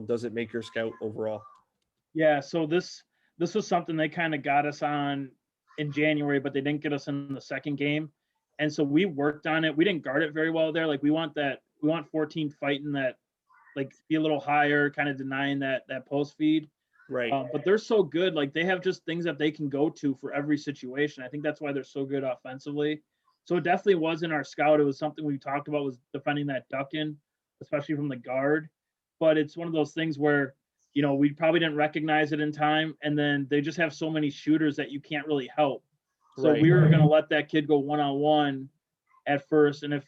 does it make your scout overall? Yeah, so this was something they kind of got us on in January, but they didn't get us in the second game. And so we worked on it. We didn't guard it very well there. Like we want 14 fighting that, like be a little higher, kind of denying that post feed. Right. But they're so good. Like they have just things that they can go to for every situation. I think that's why they're so good offensively. So it definitely was in our scout. It was something we talked about, was defending that duck in, especially from the guard. But it's one of those things where, we probably didn't recognize it in time. And then they just have so many shooters that you can't really help. So we were going to let that kid go one-on-one at first. And if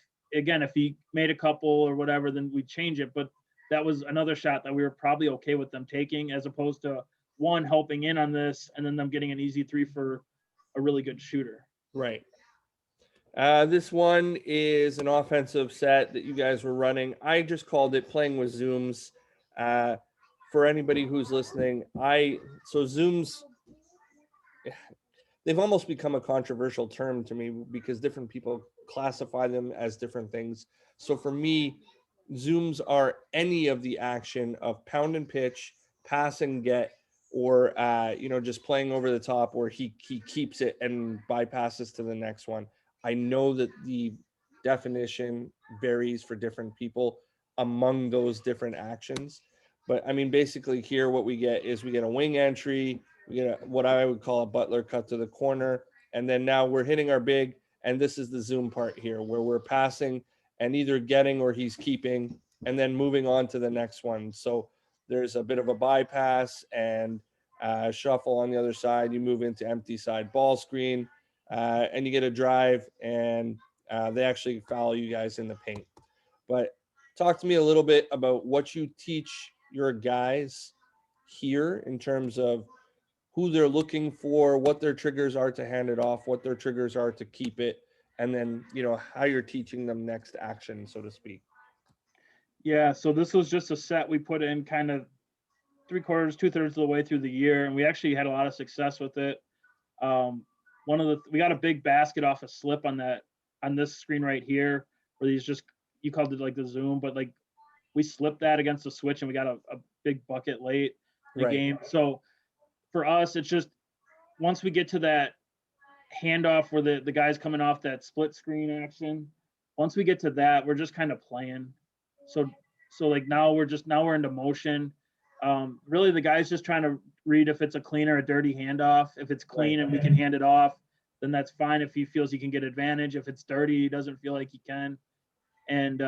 he made a couple or whatever, then we'd change it. But that was another shot that we were probably okay with them taking, as opposed to one helping in on this and then them getting an easy 3 for a really good shooter. Right. This one is an offensive set that you guys were running. I just called it playing with zooms. For anybody who's listening, so zooms, they've almost become a controversial term to me because different people classify them as different things. So for me, zooms are any of the action of pound and pitch, pass and get, or just playing over the top, or he keeps it and bypasses to the next one. I know that the definition varies for different people among those different actions, but I mean, basically here what we get is we get a wing entry, we get what I would call a butler cut to the corner, and then now we're hitting our big, and this is the zoom part here where we're passing and either getting or he's keeping, and then moving on to the next one. So there's a bit of a bypass and shuffle on the other side. You move into empty side ball screen, and you get a drive, and they actually foul you guys in the paint. But talk to me a little bit about what you teach your guys here in terms of who they're looking for, what their triggers are to hand it off, what their triggers are to keep it, and then how you're teaching them next action, so to speak. Yeah, so this was just a set we put in kind of 3/4, 2/3 of the way through the year, and we actually had a lot of success with it. We got a big basket off a slip on this screen right here, where these just, you called it like the zoom, but like we slipped that against the switch and we got a big bucket late in the Right. game. So for us, it's just once we get to that handoff where the guy's coming off that split screen action, once we get to that, we're just kind of playing. So like now we're into motion. Really the guy's just trying to read if it's a clean or a dirty handoff. If it's clean and we can hand it off, then that's fine. If he feels he can get advantage. If it's dirty, he doesn't feel like he can. And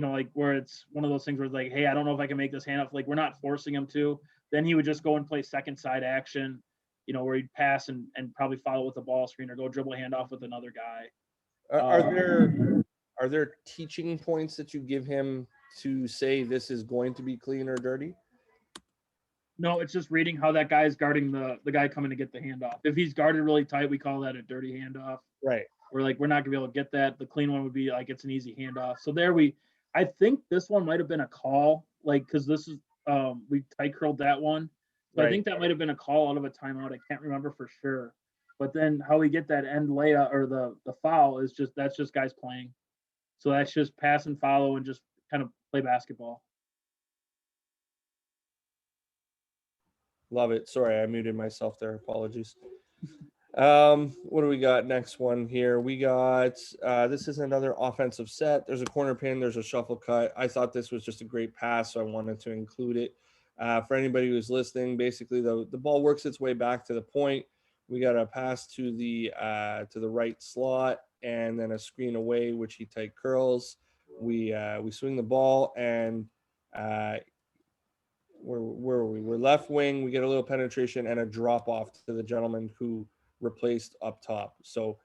like where it's one of those things where it's like, hey, I don't know if I can make this handoff. Like we're not forcing him to. Then he would just go and play second side action, where he'd pass and probably follow with a ball screen or go dribble handoff with another guy. Are there teaching points that you give him to say this is going to be clean or dirty? No, it's just reading how that guy is guarding the guy coming to get the handoff. If he's guarded really tight, we call that a dirty handoff. Right. We're like, we're not gonna be able to get that. The clean one would be like it's an easy handoff. So I think this one might have been a call, like because this is we tight curled that one. So I think that might have been a call out of a timeout. I can't remember for sure. But then how we get that end layup or the foul is that's just guys playing. So that's just pass and follow and just kind of play basketball. Love it. Sorry, I muted myself there. Apologies. What do we got next one here? We got this is another offensive set. There's a corner pin, there's a shuffle cut. I thought this was just a great pass, so I wanted to include it. For anybody who's listening, basically the ball works its way back to the point. We got a pass to the right slot and then a screen away, which he tight curls. We swing the ball and where were we? We're left wing. We get a little penetration and a drop off to the gentleman who replaced up top. So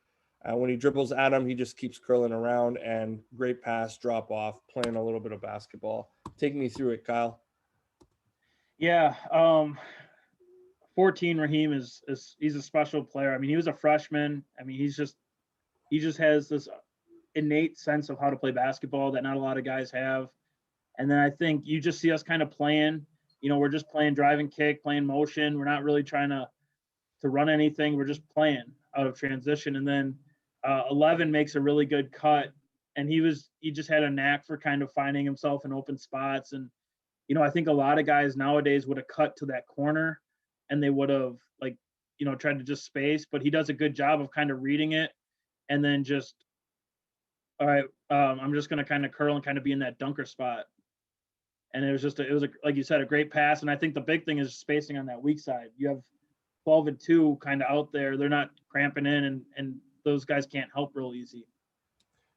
when he dribbles at him, he just keeps curling around, and great pass, drop off, playing a little bit of basketball. Take me through it, Kyle. Yeah, 14 Raheem is he's a special player. I mean, he was a freshman. I mean, he just has this innate sense of how to play basketball that not a lot of guys have. And then I think you just see us kind of playing. We're just playing drive and kick, playing motion. We're not really trying to run anything. We're just playing out of transition. And then 11 makes a really good cut, and he just had a knack for kind of finding himself in open spots. And I think a lot of guys nowadays would have cut to that corner, and they would have tried to just space. But he does a good job of kind of reading it, and then just, all right, I'm just going to kind of curl and kind of be in that dunker spot. And it was like you said, a great pass. And I think the big thing is spacing on that weak side. You have 12 and 2 kind of out there. They're not cramping in, and those guys can't help real easy.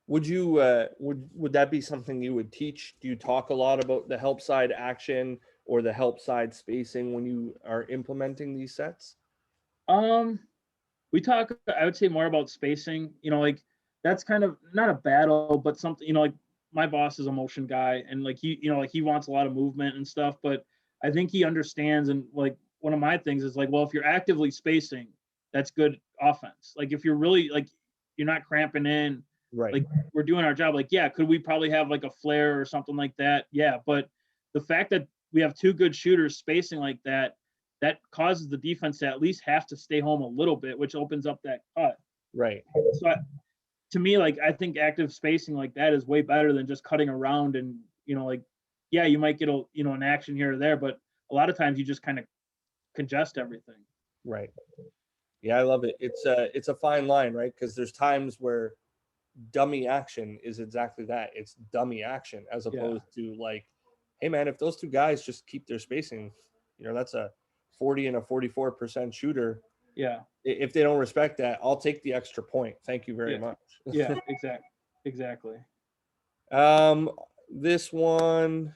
Would you would that be something you would teach? Do you talk a lot about the help side action or the help side spacing when you are implementing these sets? We talk, I would say, more about spacing. Like that's kind of not a battle, but something. Like my boss is a motion guy, and like he wants a lot of movement and stuff. But I think he understands, and like one of my things is like, well, if you're actively spacing, that's good offense. Like if you're really like you're not cramping in, right? Like we're doing our job. Like, yeah, could we probably have like a flare or something like that? Yeah, but the fact that we have two good shooters spacing like that causes the defense to at least have to stay home a little bit, which opens up that cut. Right. So to me, like I think active spacing like that is way better than just cutting around and like, yeah, you might get an action here or there, but a lot of times you just kind of congest everything. Right. Yeah, I love it. It's a fine line, right? Because there's times where dummy action is exactly that. It's dummy action as Yeah. opposed to like, hey man, if those two guys just keep their spacing, that's a 40 and a 44% shooter. Yeah. If they don't respect that, I'll take the extra point. Thank you very Yeah. much. Yeah. Exactly. Um, this one,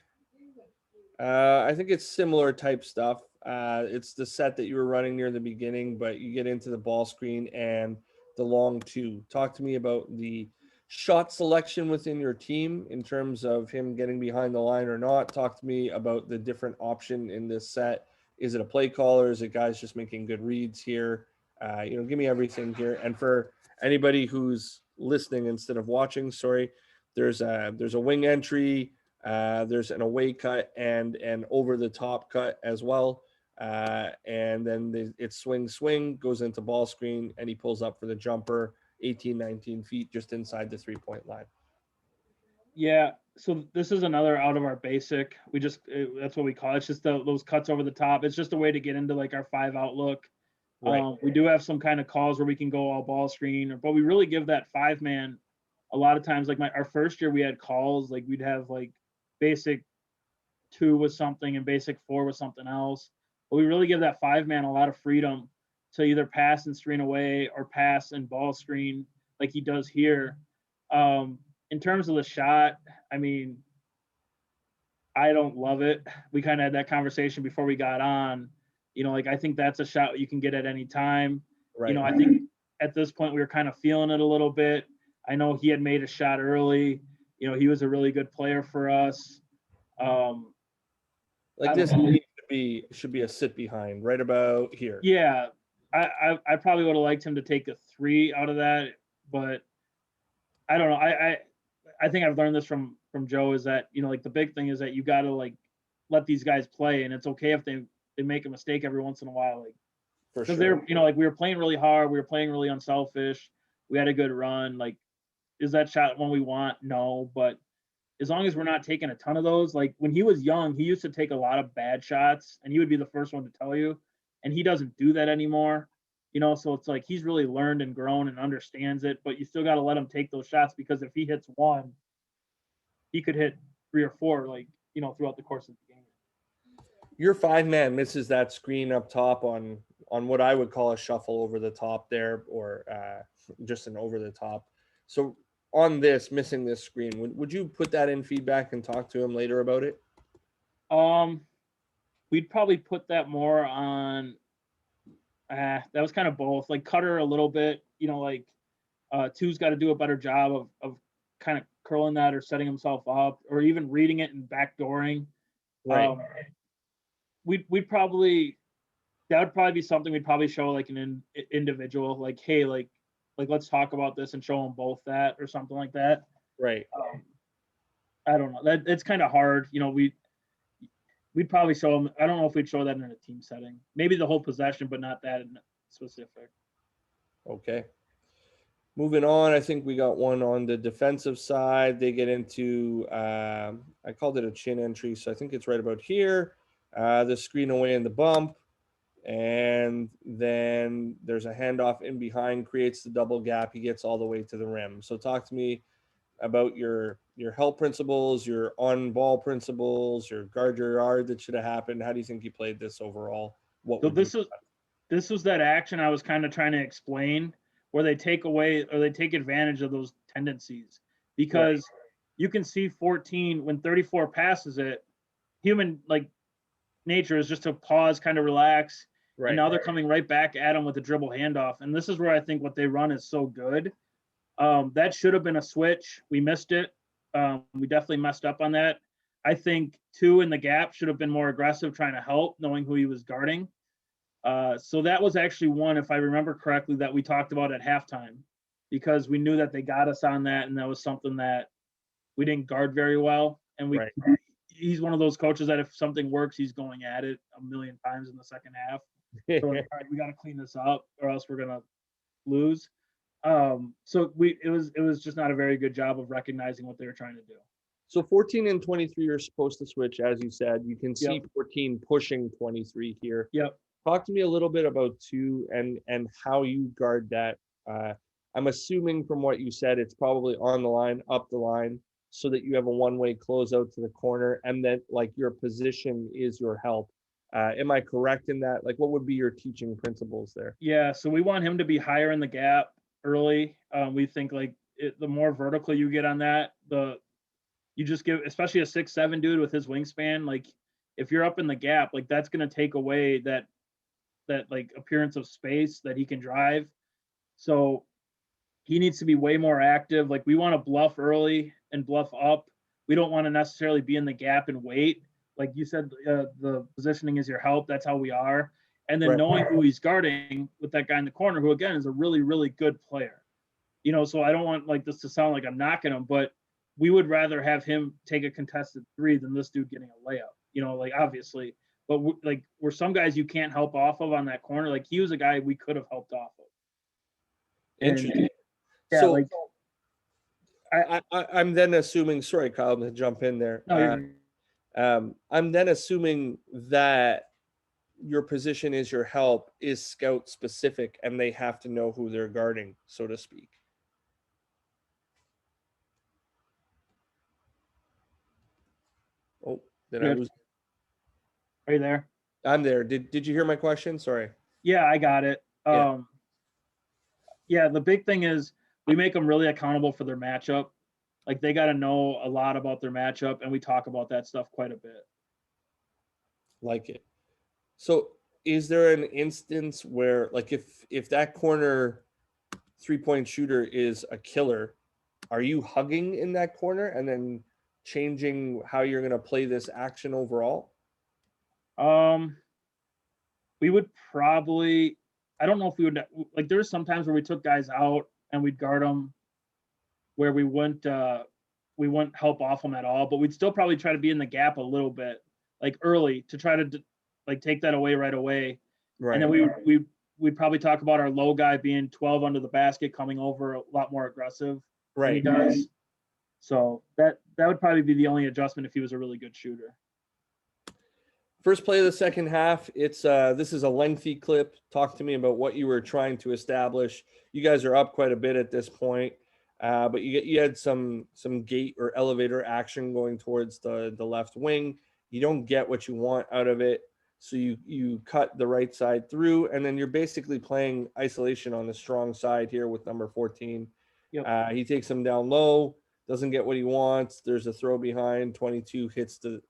I think it's similar type stuff. It's the set that you were running near the beginning, but you get into the ball screen and the long two. Talk to me about the shot selection within your team in terms of him getting behind the line or not. Talk to me about the different option in this set. Is it a play caller? Is it guys just making good reads here? Give me everything here. And for anybody who's listening instead of watching, sorry, there's a wing entry. There's an away cut and an over the top cut as well. And then it's swing, goes into ball screen, and he pulls up for the jumper, 18, 19 feet just inside the 3-point line. Yeah. So this is another out of our basic. That's what we call it. It's just those cuts over the top. It's just a way to get into like our 5 outlook. Right. We do have some kind of calls where we can go all ball screen, but we really give that 5-man a lot of times. Like our first year, we had calls like we'd have like basic 2 with something and basic 4 with something else. But we really give that 5-man a lot of freedom to either pass and screen away or pass and ball screen like he does here. In terms of the shot, I mean, I don't love it. We kind of had that conversation before we got on. Like I think that's a shot you can get at any time. Right. I think at this point we were kind of feeling it a little bit. I know he had made a shot early. He was a really good player for us. Like this should be a sit behind right about here. Yeah, I probably would have liked him to take a 3 out of that, but I don't know. I think I've learned this from Joe is that like the big thing is that you got to like let these guys play, and it's okay if they make a mistake every once in a while, like For because sure. they're like we were playing really hard, we were playing really unselfish, we had a good run. Like, is that shot one we want? No, but as long as we're not taking a ton of those, like when he was young, he used to take a lot of bad shots, and he would be the first one to tell you, and he doesn't do that anymore. So it's like he's really learned and grown and understands it, but you still got to let him take those shots because if he hits one, he could hit 3 or 4, like, throughout the course of the game. Your 5-man misses that screen up top on what I would call a shuffle over the top there, or just an over the top. So on this, missing this screen, would you put that in feedback and talk to him later about it? We'd probably put that more on. That was kind of both. Like Cutter a little bit, like Two's got to do a better job of kind of curling that or setting himself up or even reading it and backdooring. Right. We'd probably that would probably be something we'd probably show like an individual, like, hey, like let's talk about this and show them both that or something like that. Right. I don't know. That it's kind of hard. We'd probably show them. I don't know if we'd show that in a team setting. Maybe the whole possession, but not that in specific. Okay. Moving on, I think we got one on the defensive side. They get into, I called it a chin entry, so I think it's right about here. The screen away in the bump. And then there's a handoff in behind, creates the double gap. He gets all the way to the rim. So talk to me about your help principles, your on ball principles, your guard your yard that should have happened. How do you think you played this overall? So this was that action I was kind of trying to explain, where they take away or they take advantage of those tendencies, because you can see 14 when 34 passes it, human like nature is just to pause, kind of relax. Right. And now they're coming right back at him with a dribble handoff. And this is where I think what they run is so good. That should have been a switch. We missed it. We definitely messed up on that. I think 2 in the gap should have been more aggressive, trying to help, knowing who he was guarding. So that was actually one, if I remember correctly, that we talked about at halftime, because we knew that they got us on that, and that was something that we didn't guard very well. And he's one of those coaches that if something works, he's going at it a million times in the second half. So all right, we got to clean this up, or else we're gonna lose. So it was just not a very good job of recognizing what they were trying to do. So 14 and 23 are supposed to switch, as you said. You can see 14 pushing 23 here. Yep. Talk to me a little bit about two and how you guard that. I'm assuming from what you said, it's probably on the line, up the line, so that you have a one-way closeout to the corner, and then like your position is your help. Am I correct in that? Like, what would be your teaching principles there? Yeah, so we want him to be higher in the gap early. We think like the more vertical you get on that, the you just give, especially a 6'7" dude with his wingspan. Like if you're up in the gap, like that's gonna take away that like appearance of space that he can drive. So he needs to be way more active. Like we want to bluff early and bluff up. We don't want to necessarily be in the gap and wait. Like you said, the positioning is your help. That's how we are. And then Right. knowing who he's guarding with that guy in the corner, who again is a really, really good player. You know, so I don't want like this to sound like I'm knocking him, but we would rather have him take a contested three than this dude getting a layup. You know, like obviously, but like we're some guys you can't help off of on that corner. Like he was a guy we could have helped off of. And Interesting. yeah, So like I'm then assuming, sorry, Kyle, to jump in there. no, you're I'm then assuming that your position is your help is scout specific and they have to know who they're guarding, so to speak. Oh, did I good. lose? Are you there? I'm there. Did you hear my question? Sorry. Yeah, I got it. Yeah. Yeah, the big thing is we make them really accountable for their matchup. Like they got to know a lot about their matchup, and we talk about that stuff quite a bit. Like it. So is there an instance where like if that corner 3-point shooter is a killer, are you hugging in that corner and then changing how you're going to play this action overall? Um, we would probably. I don't know if we would like. There's sometimes where we took guys out and we'd guard them, where we wouldn't help off them at all, but we'd still probably try to be in the gap a little bit, like early, to try to like take that away right away. And then Right. we'd probably talk about our low guy being 12 under the basket, coming over a lot more aggressive than he Right. does. So that would probably be the only adjustment if he was a really good shooter. First play of the second half. It's this is a lengthy clip. Talk to me about what you were trying to establish. You guys are up quite a bit at this point, but you had some gate or elevator action going towards the left wing. You don't get what you want out of it, so you cut the right side through, and then you're basically playing isolation on the strong side here with number 14. Yep. He takes him down low, doesn't get what he wants. There's a throw behind. 22 hits the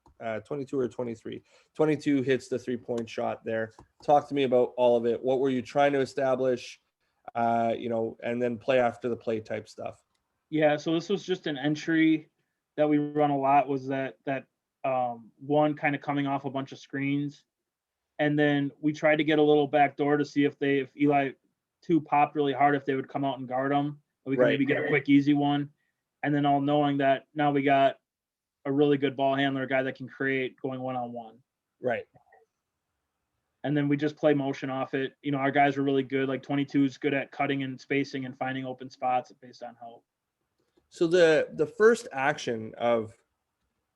22 or 23. 22 hits the 3-point shot there. Talk to me about all of it. What were you trying to establish? And then play after the play type stuff. Yeah. So this was just an entry that we run a lot. Was that one kind of coming off a bunch of screens, and then we tried to get a little back door to see if Eli two popped really hard, if they would come out and guard them. We can maybe get a quick easy one, and then all knowing that now we got a really good ball handler, a guy that can create going one-on-one. Right. And then we just play motion off it. You know, our guys were really good. Like 22 is good at cutting and spacing and finding open spots based on help. So the first action of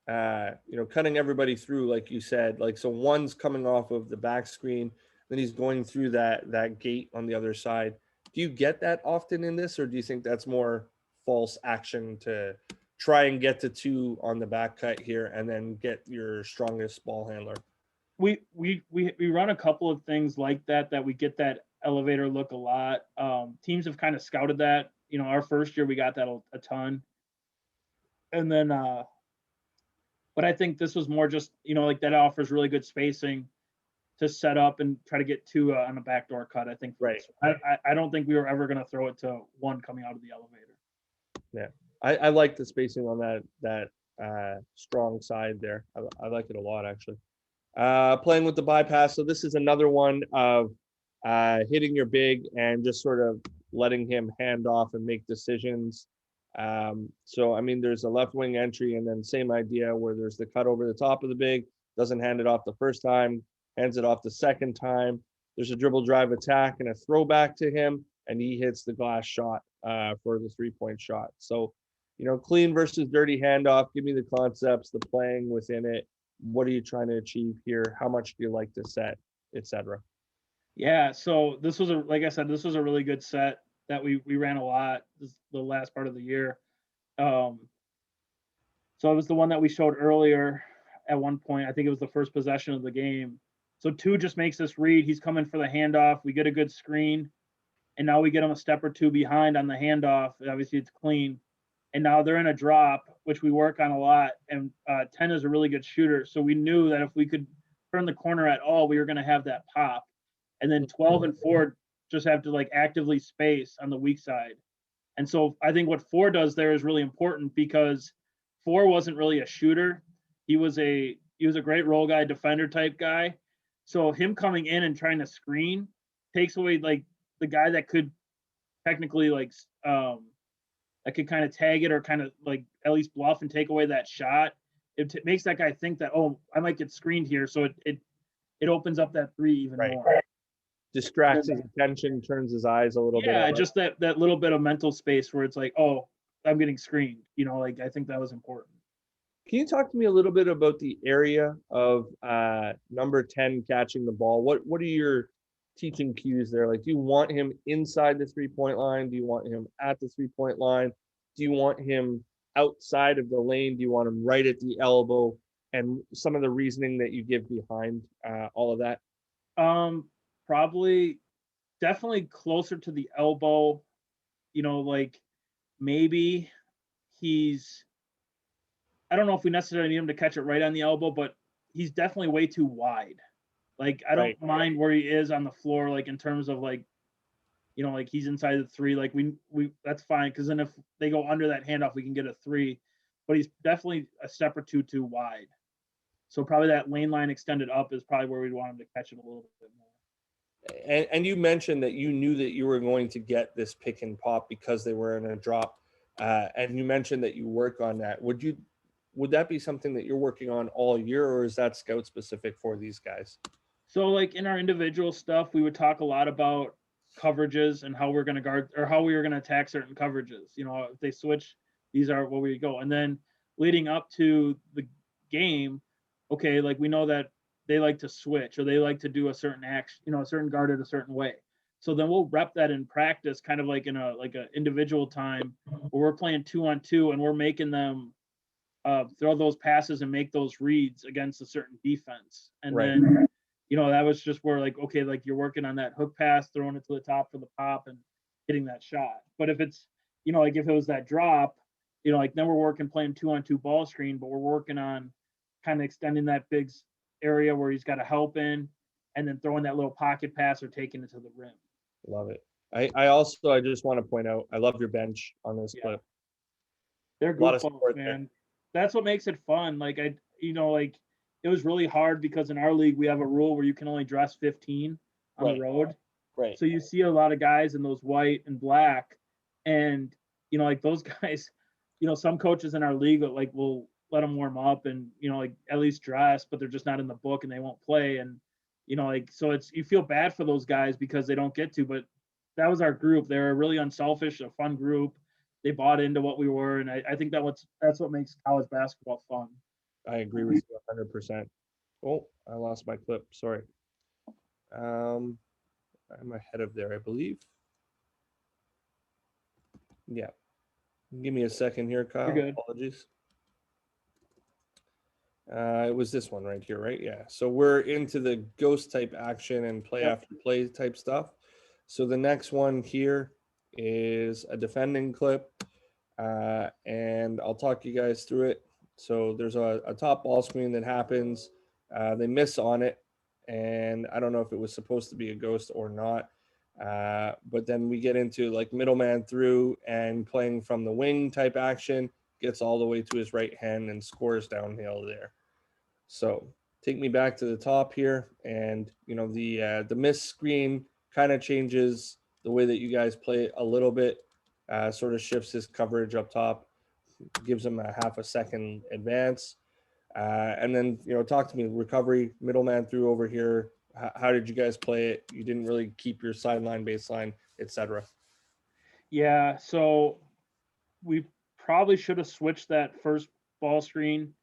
cutting everybody through, like you said, like so one's coming off of the back screen, then he's going through that gate on the other side. Do you get that often in this, or do you think that's more false action to try and get to two on the back cut here and then get your strongest ball handler? We run a couple of things like that we get that elevator look a lot. Teams have kind of scouted that. You know, our first year we got that a ton. And then but I think this was more just, you know, like that offers really good spacing to set up and try to get two on a backdoor cut. I think. Right. I don't think we were ever going to throw it to one coming out of the elevator. Yeah, I like the spacing on that strong side there. I like it a lot, actually. Playing with the bypass. So this is another one of hitting your big and just sort of letting him hand off and make decisions. So, I mean, there's a left wing entry and then same idea where there's the cut over the top of the big, doesn't hand it off the first time, hands it off the second time. There's a dribble drive attack and a throwback to him, and he hits the glass shot for the 3-point shot. So, you know, clean versus dirty handoff. Give me the concepts, the playing within it. What are you trying to achieve here? How much do you like to set, etc.? Yeah, so this was like I said, this was a really good set that we ran a lot the last part of the year. Um, so it was the one that we showed earlier at one point. I think it was the first possession of the game. So two just makes this read. He's coming for the handoff. We get a good screen, and now we get him a step or two behind on the handoff. Obviously, it's clean, and now they're in a drop, which we work on a lot. And 10 is a really good shooter, so we knew that if we could turn the corner at all, we were going to have that pop. And then 12 and 4 just have to like actively space on the weak side. And so I think what 4 does there is really important because 4 wasn't really a shooter. He was a great role guy, defender type guy. So him coming in and trying to screen takes away like the guy that could technically like that could kind of tag it or kind of like at least bluff and take away that shot. It makes that guy think that, oh, I might get screened here, so it opens up that three even Right. more. Distracts his attention, turns his eyes a little bit. Yeah, just that little bit of mental space where it's like, oh, I'm getting screened. Like I think that was important. Can you talk to me a little bit about the area of number 10 catching the ball? What are your teaching cues there? Like, do you want him inside the 3-point line? Do you want him at the 3-point line? Do you want him outside of the lane? Do you want him right at the elbow? And some of the reasoning that you give behind all of that. Probably definitely closer to the elbow. Like maybe he's I don't know if we necessarily need him to catch it right on the elbow, but he's definitely way too wide. Like I don't mind where he is on the floor, like in terms of like, like he's inside the three. Like we that's fine because then if they go under that handoff, we can get a three. But he's definitely a step or two too wide. So probably that lane line extended up is probably where we'd want him to catch it a little bit more. And you mentioned that you knew that you were going to get this pick and pop because they were in a drop. And you mentioned that you work on that. Would that be something that you're working on all year, or is that scout specific for these guys? So like in our individual stuff, we would talk a lot about coverages and how we're going to guard or how we were going to attack certain coverages. If they switch, these are where we go. And then leading up to the game, okay, like we know that they like to switch or they like to do a certain action, a certain guarded a certain way. So then we'll rep that in practice, kind of like in a individual time where we're playing 2-on-2 and we're making them throw those passes and make those reads against a certain defense. And then, that was just where like, okay, like you're working on that hook pass, throwing it to the top for the pop and hitting that shot. But if it's, like if it was that drop, like then we're working playing 2-on-2 ball screen, but we're working on kind of extending that big area where he's got to help in and then throwing that little pocket pass or taking it to the rim. Love it. I just want to point out, I love your bench on this clip. They're goofballs, man. That's what makes it fun. Like like it was really hard because in our league we have a rule where you can only dress 15 on the road. Right. So you see a lot of guys in those white and black, and like those guys, some coaches in our league like will let them warm up and like at least dress, but they're just not in the book and they won't play. And like so you feel bad for those guys because they don't get to. But that was our group. They were really unselfish, a fun group. They bought into what we were, and I think that's what makes college basketball fun. I agree with you 100%. Oh, I lost my clip. Sorry. I'm ahead of there, I believe. Yeah. Give me a second here, Kyle. You're good. Apologies. It was this one right here, right? Yeah. So we're into the ghost type action and play after play type stuff. So the next one here is a defending clip. And I'll talk you guys through it. So there's a top ball screen that happens. They miss on it. And I don't know if it was supposed to be a ghost or not. But then we get into like middleman through and playing from the wing type action, gets all the way to his right hand and scores downhill there. So take me back to the top here. And, the miss screen kind of changes the way that you guys play a little bit. Sort of shifts his coverage up top, gives him a half a second advance. And then, talk to me, recovery, middleman through over here. How did you guys play it? You didn't really keep your sideline, baseline, etc. Yeah, so we probably should have switched that first ball screen.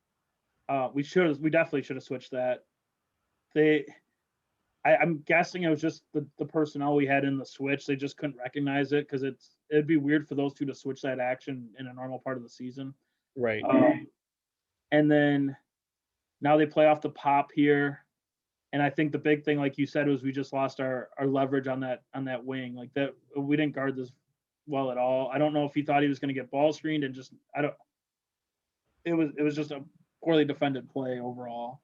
We definitely should have switched that. I'm guessing it was just the personnel we had in the switch. They just couldn't recognize it because it'd be weird for those two to switch that action in a normal part of the season. Right. And then now they play off the pop here. And I think the big thing, like you said, was we just lost our leverage on that wing. Like that, we didn't guard this well at all. I don't know if he thought he was going to get ball screened and just I don't. It was just a poorly defended play overall.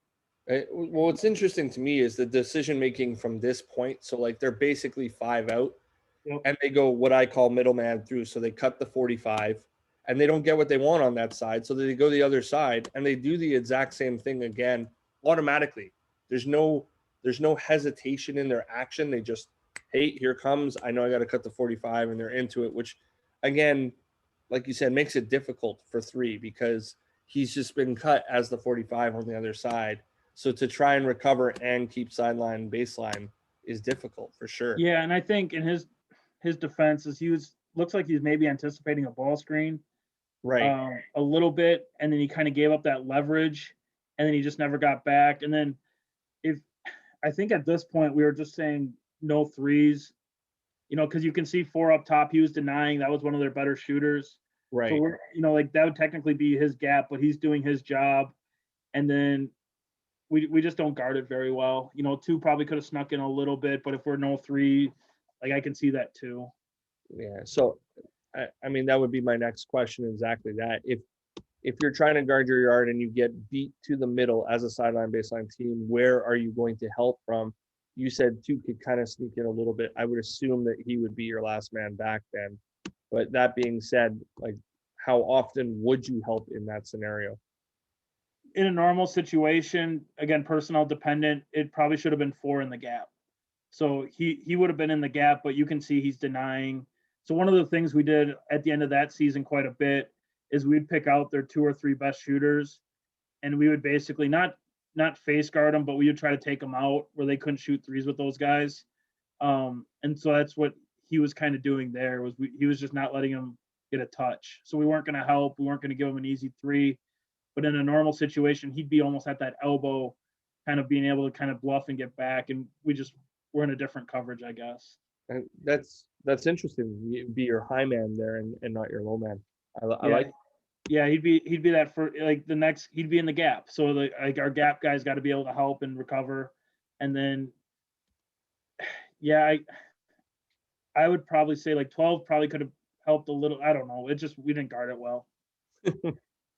Well, what's interesting to me is the decision making from this point. So like they're basically 5 out, Yep. and they go what I call middleman through. So they cut the 45, and they don't get what they want on that side. So they go the other side, and they do the exact same thing again automatically. There's no hesitation in their action. They just, hey, here comes. I know I got to cut the 45, and they're into it. Which, again, like you said, makes it difficult for 3 because he's just been cut as the 45 on the other side. So to try and recover and keep sideline baseline is difficult for sure. Yeah, and I think in his defense is looks like he's maybe anticipating a ball screen, Right. a little bit, and then he kind of gave up that leverage, and then he just never got back. And then if I think at this point we were just saying no threes, because you can see 4 up top. He was denying that was one of their better shooters. Right. So we're like that would technically be his gap, but he's doing his job, and then we just don't guard it very well. 2 probably could have snuck in a little bit, but if we're no 3, like I can see that too. Yeah. So, I mean, that would be my next question. Exactly that. If you're trying to guard your yard and you get beat to the middle as a sideline baseline team, where are you going to help from? You said 2 could kind of sneak in a little bit. I would assume that he would be your last man back then. But that being said, like, how often would you help in that scenario? In a normal situation, again, personnel dependent, it probably should have been 4 in the gap. So he would have been in the gap, but you can see he's denying. So one of the things we did at the end of that season quite a bit is we'd pick out their 2 or 3 best shooters, and we would basically not face guard them, but we would try to take them out where they couldn't shoot threes with those guys. And so that's what he was kind of doing there was he was just not letting him get a touch. So we weren't going to help. We weren't going to give him an easy 3. But in a normal situation, he'd be almost at that elbow, kind of being able to kind of bluff and get back. And we're in a different coverage, I guess. And that's interesting. You'd be your high man there and not your low man. I Yeah. like. Yeah, he'd be that for like the next. He'd be in the gap. So like our gap guys got to be able to help and recover. And then, yeah, I would probably say like 12 probably could have helped a little. I don't know. We didn't guard it well.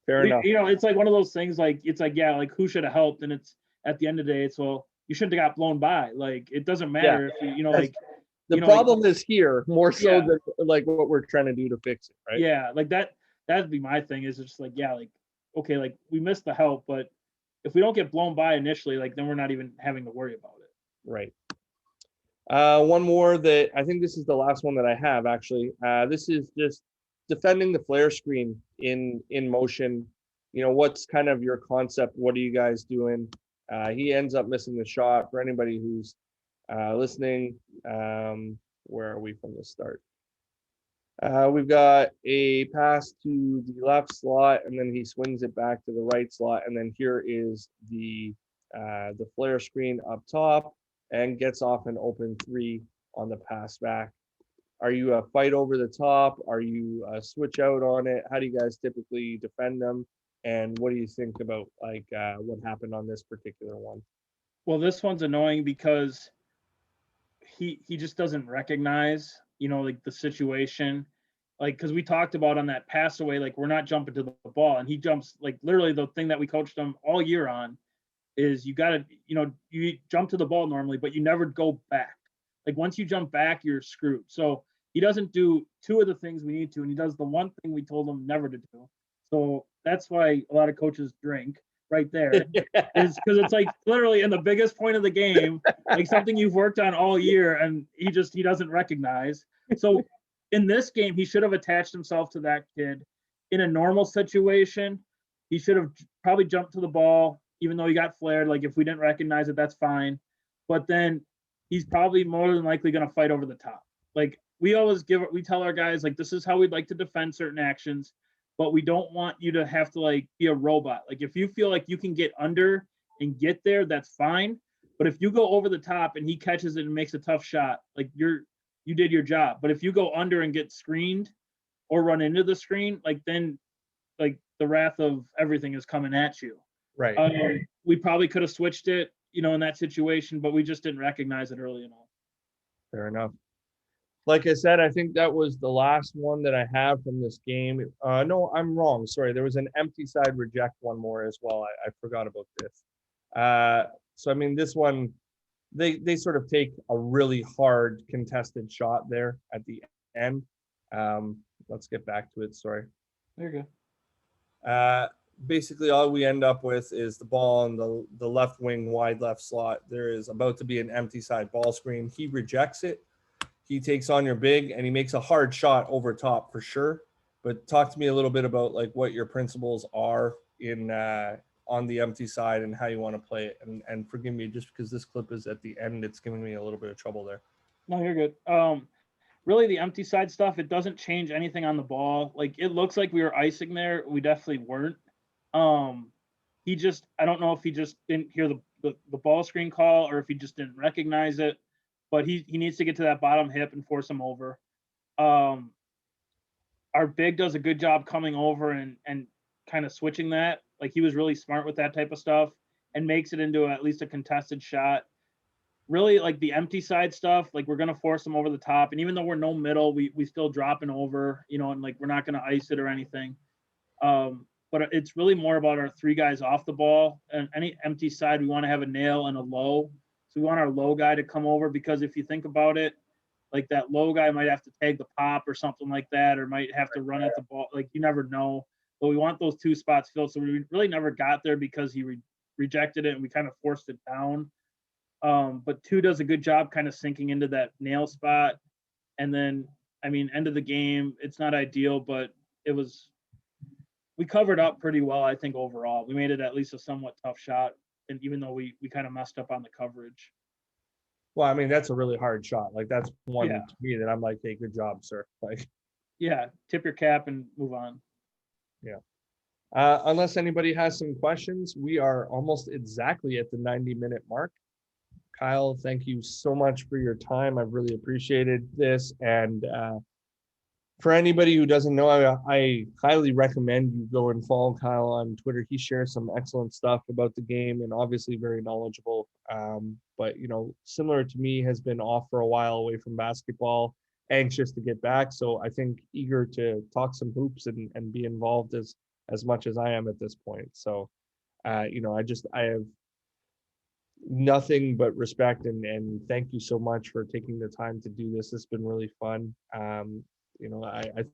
Fair enough. It's like one of those things. Like it's like like who should have helped? And it's at the end of the day, it's you shouldn't have got blown by. Like it doesn't matter if like the problem is here more so than like what we're trying to do to fix it, right? Yeah, like that'd be my thing. Is just like like okay, like we missed the help, but if we don't get blown by initially, like then we're not even having to worry about it. Right. One more that I think this is the last one that I have actually. This is just defending the flare screen in motion. What's kind of your concept? What are you guys doing? He ends up missing the shot. For anybody who's listening, where are we from the start? We've got a pass to the left slot, and then he swings it back to the right slot, and then here is the flare screen up top, and gets off an open 3 on the pass back. Are you a fight over the top? Are you a switch out on it? How do you guys typically defend them? And what do you think about like what happened on this particular one? Well, this one's annoying because he just doesn't recognize, like the situation. Like, because we talked about on that pass away, like we're not jumping to the ball, and he jumps like literally the thing that we coached him all year on is you got to, you jump to the ball normally, but you never go back. Like once you jump back, you're screwed. So he doesn't do 2 of the things we need to, and he does the one thing we told him never to do. So that's why a lot of coaches drink right there is because it's like literally in the biggest point of the game, like something you've worked on all year, and he doesn't recognize. So in this game, he should have attached himself to that kid. In a normal situation, he should have probably jumped to the ball, even though he got flared. Like if we didn't recognize it, that's fine. But then he's probably more than likely going to fight over the top. Like we tell our guys, like, this is how we'd like to defend certain actions, but we don't want you to have to like be a robot. Like if you feel like you can get under and get there, that's fine. But if you go over the top and he catches it and makes a tough shot, like you did your job. But if you go under and get screened or run into the screen, like then like the wrath of everything is coming at you. Right. We probably could have switched it, in that situation, but we just didn't recognize it early enough. Fair enough. Like I said, I think that was the last one that I have from this game. No, I'm wrong. Sorry, there was an empty side reject one more as well. I forgot about this. So I mean, this one, they sort of take a really hard contested shot there at the end. Let's get back to it. Sorry. There you go. Basically, all we end up with is the ball on the left wing wide left slot. There is about to be an empty side ball screen. He rejects it. He takes on your big and he makes a hard shot over top for sure. But talk to me a little bit about like what your principles are in on the empty side and how you want to play it. And forgive me, just because this clip is at the end, it's giving me a little bit of trouble there. No, you're good. Really the empty side stuff, it doesn't change anything on the ball. Like it looks like we were icing there. We definitely weren't. I don't know if he just didn't hear the ball screen call or if he just didn't recognize it, but he needs to get to that bottom hip and force him over. Our big does a good job coming over and kind of switching that. Like he was really smart with that type of stuff and makes it into at least a contested shot. Really like the empty side stuff, like we're going to force him over the top. And even though we're no middle, we still dropping over, and like, we're not going to ice it or anything. But it's really more about our three guys off the ball, and any empty side, we want to have a nail and a low. So we want our low guy to come over, because if you think about it, like that low guy might have to tag the pop or something like that, or might have to run at the ball. Like you never know, but we want those two spots filled. So we really never got there because he rejected it and we kind of forced it down. But 2 does a good job kind of sinking into that nail spot. And then, I mean, end of the game, it's not ideal, but we covered up pretty well, I think, overall. We made it at least a somewhat tough shot, and even though we kind of messed up on the coverage. Well, I mean, that's a really hard shot. Like that's one to me that I'm like, hey, good job, sir. Like, yeah, tip your cap and move on. Yeah. Unless anybody has some questions, we are almost exactly at the 90-minute mark. Kyle, thank you so much for your time. I've really appreciated this. And for anybody who doesn't know, I highly recommend you go and follow Kyle on Twitter. He shares some excellent stuff about the game and obviously very knowledgeable. But, similar to me, has been off for a while away from basketball, anxious to get back. So I think eager to talk some hoops and be involved as much as I am at this point. So, I have nothing but respect and thank you so much for taking the time to do this. It's been really fun. I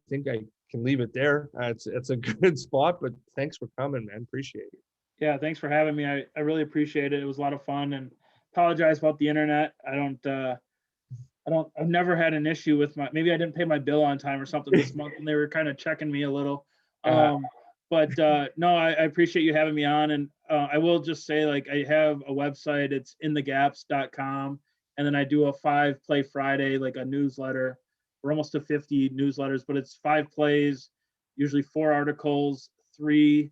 think I can leave it there. It's a good spot, but thanks for coming, man. Appreciate it. Yeah, thanks for having me. I really appreciate it. It was a lot of fun, and apologize about the internet. I've never had an issue with maybe I didn't pay my bill on time or something this month, and they were kind of checking me a little. No, I appreciate you having me on. And I will just say, like, I have a website. It's inthegaps.com. And then I do a 5 Play Friday, like a newsletter. We're almost to 50 newsletters, but it's 5 plays, usually 4 articles, 3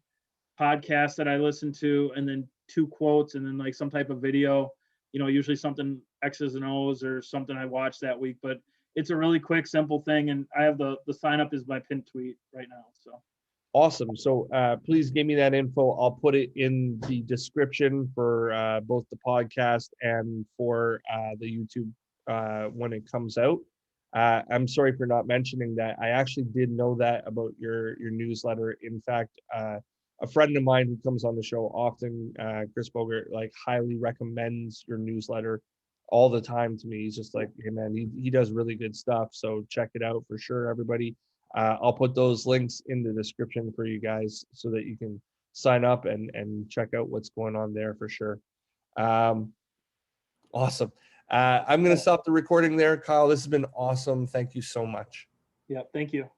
podcasts that I listen to, and then 2 quotes, and then like some type of video, usually something X's and O's or something I watched that week. But it's a really quick, simple thing. And I have the sign up is my pinned tweet right now. So. Awesome. So please give me that info. I'll put it in the description for both the podcast and for the YouTube when it comes out. I'm sorry for not mentioning that. I actually did know that about your newsletter. In fact, a friend of mine who comes on the show often, Chris Bogert, like highly recommends your newsletter all the time to me. He's just like, hey man, he does really good stuff. So check it out for sure, everybody. I'll put those links in the description for you guys so that you can sign up and check out what's going on there for sure. Awesome. I'm going to stop the recording there. Kyle, this has been awesome. Thank you so much. Yeah, thank you.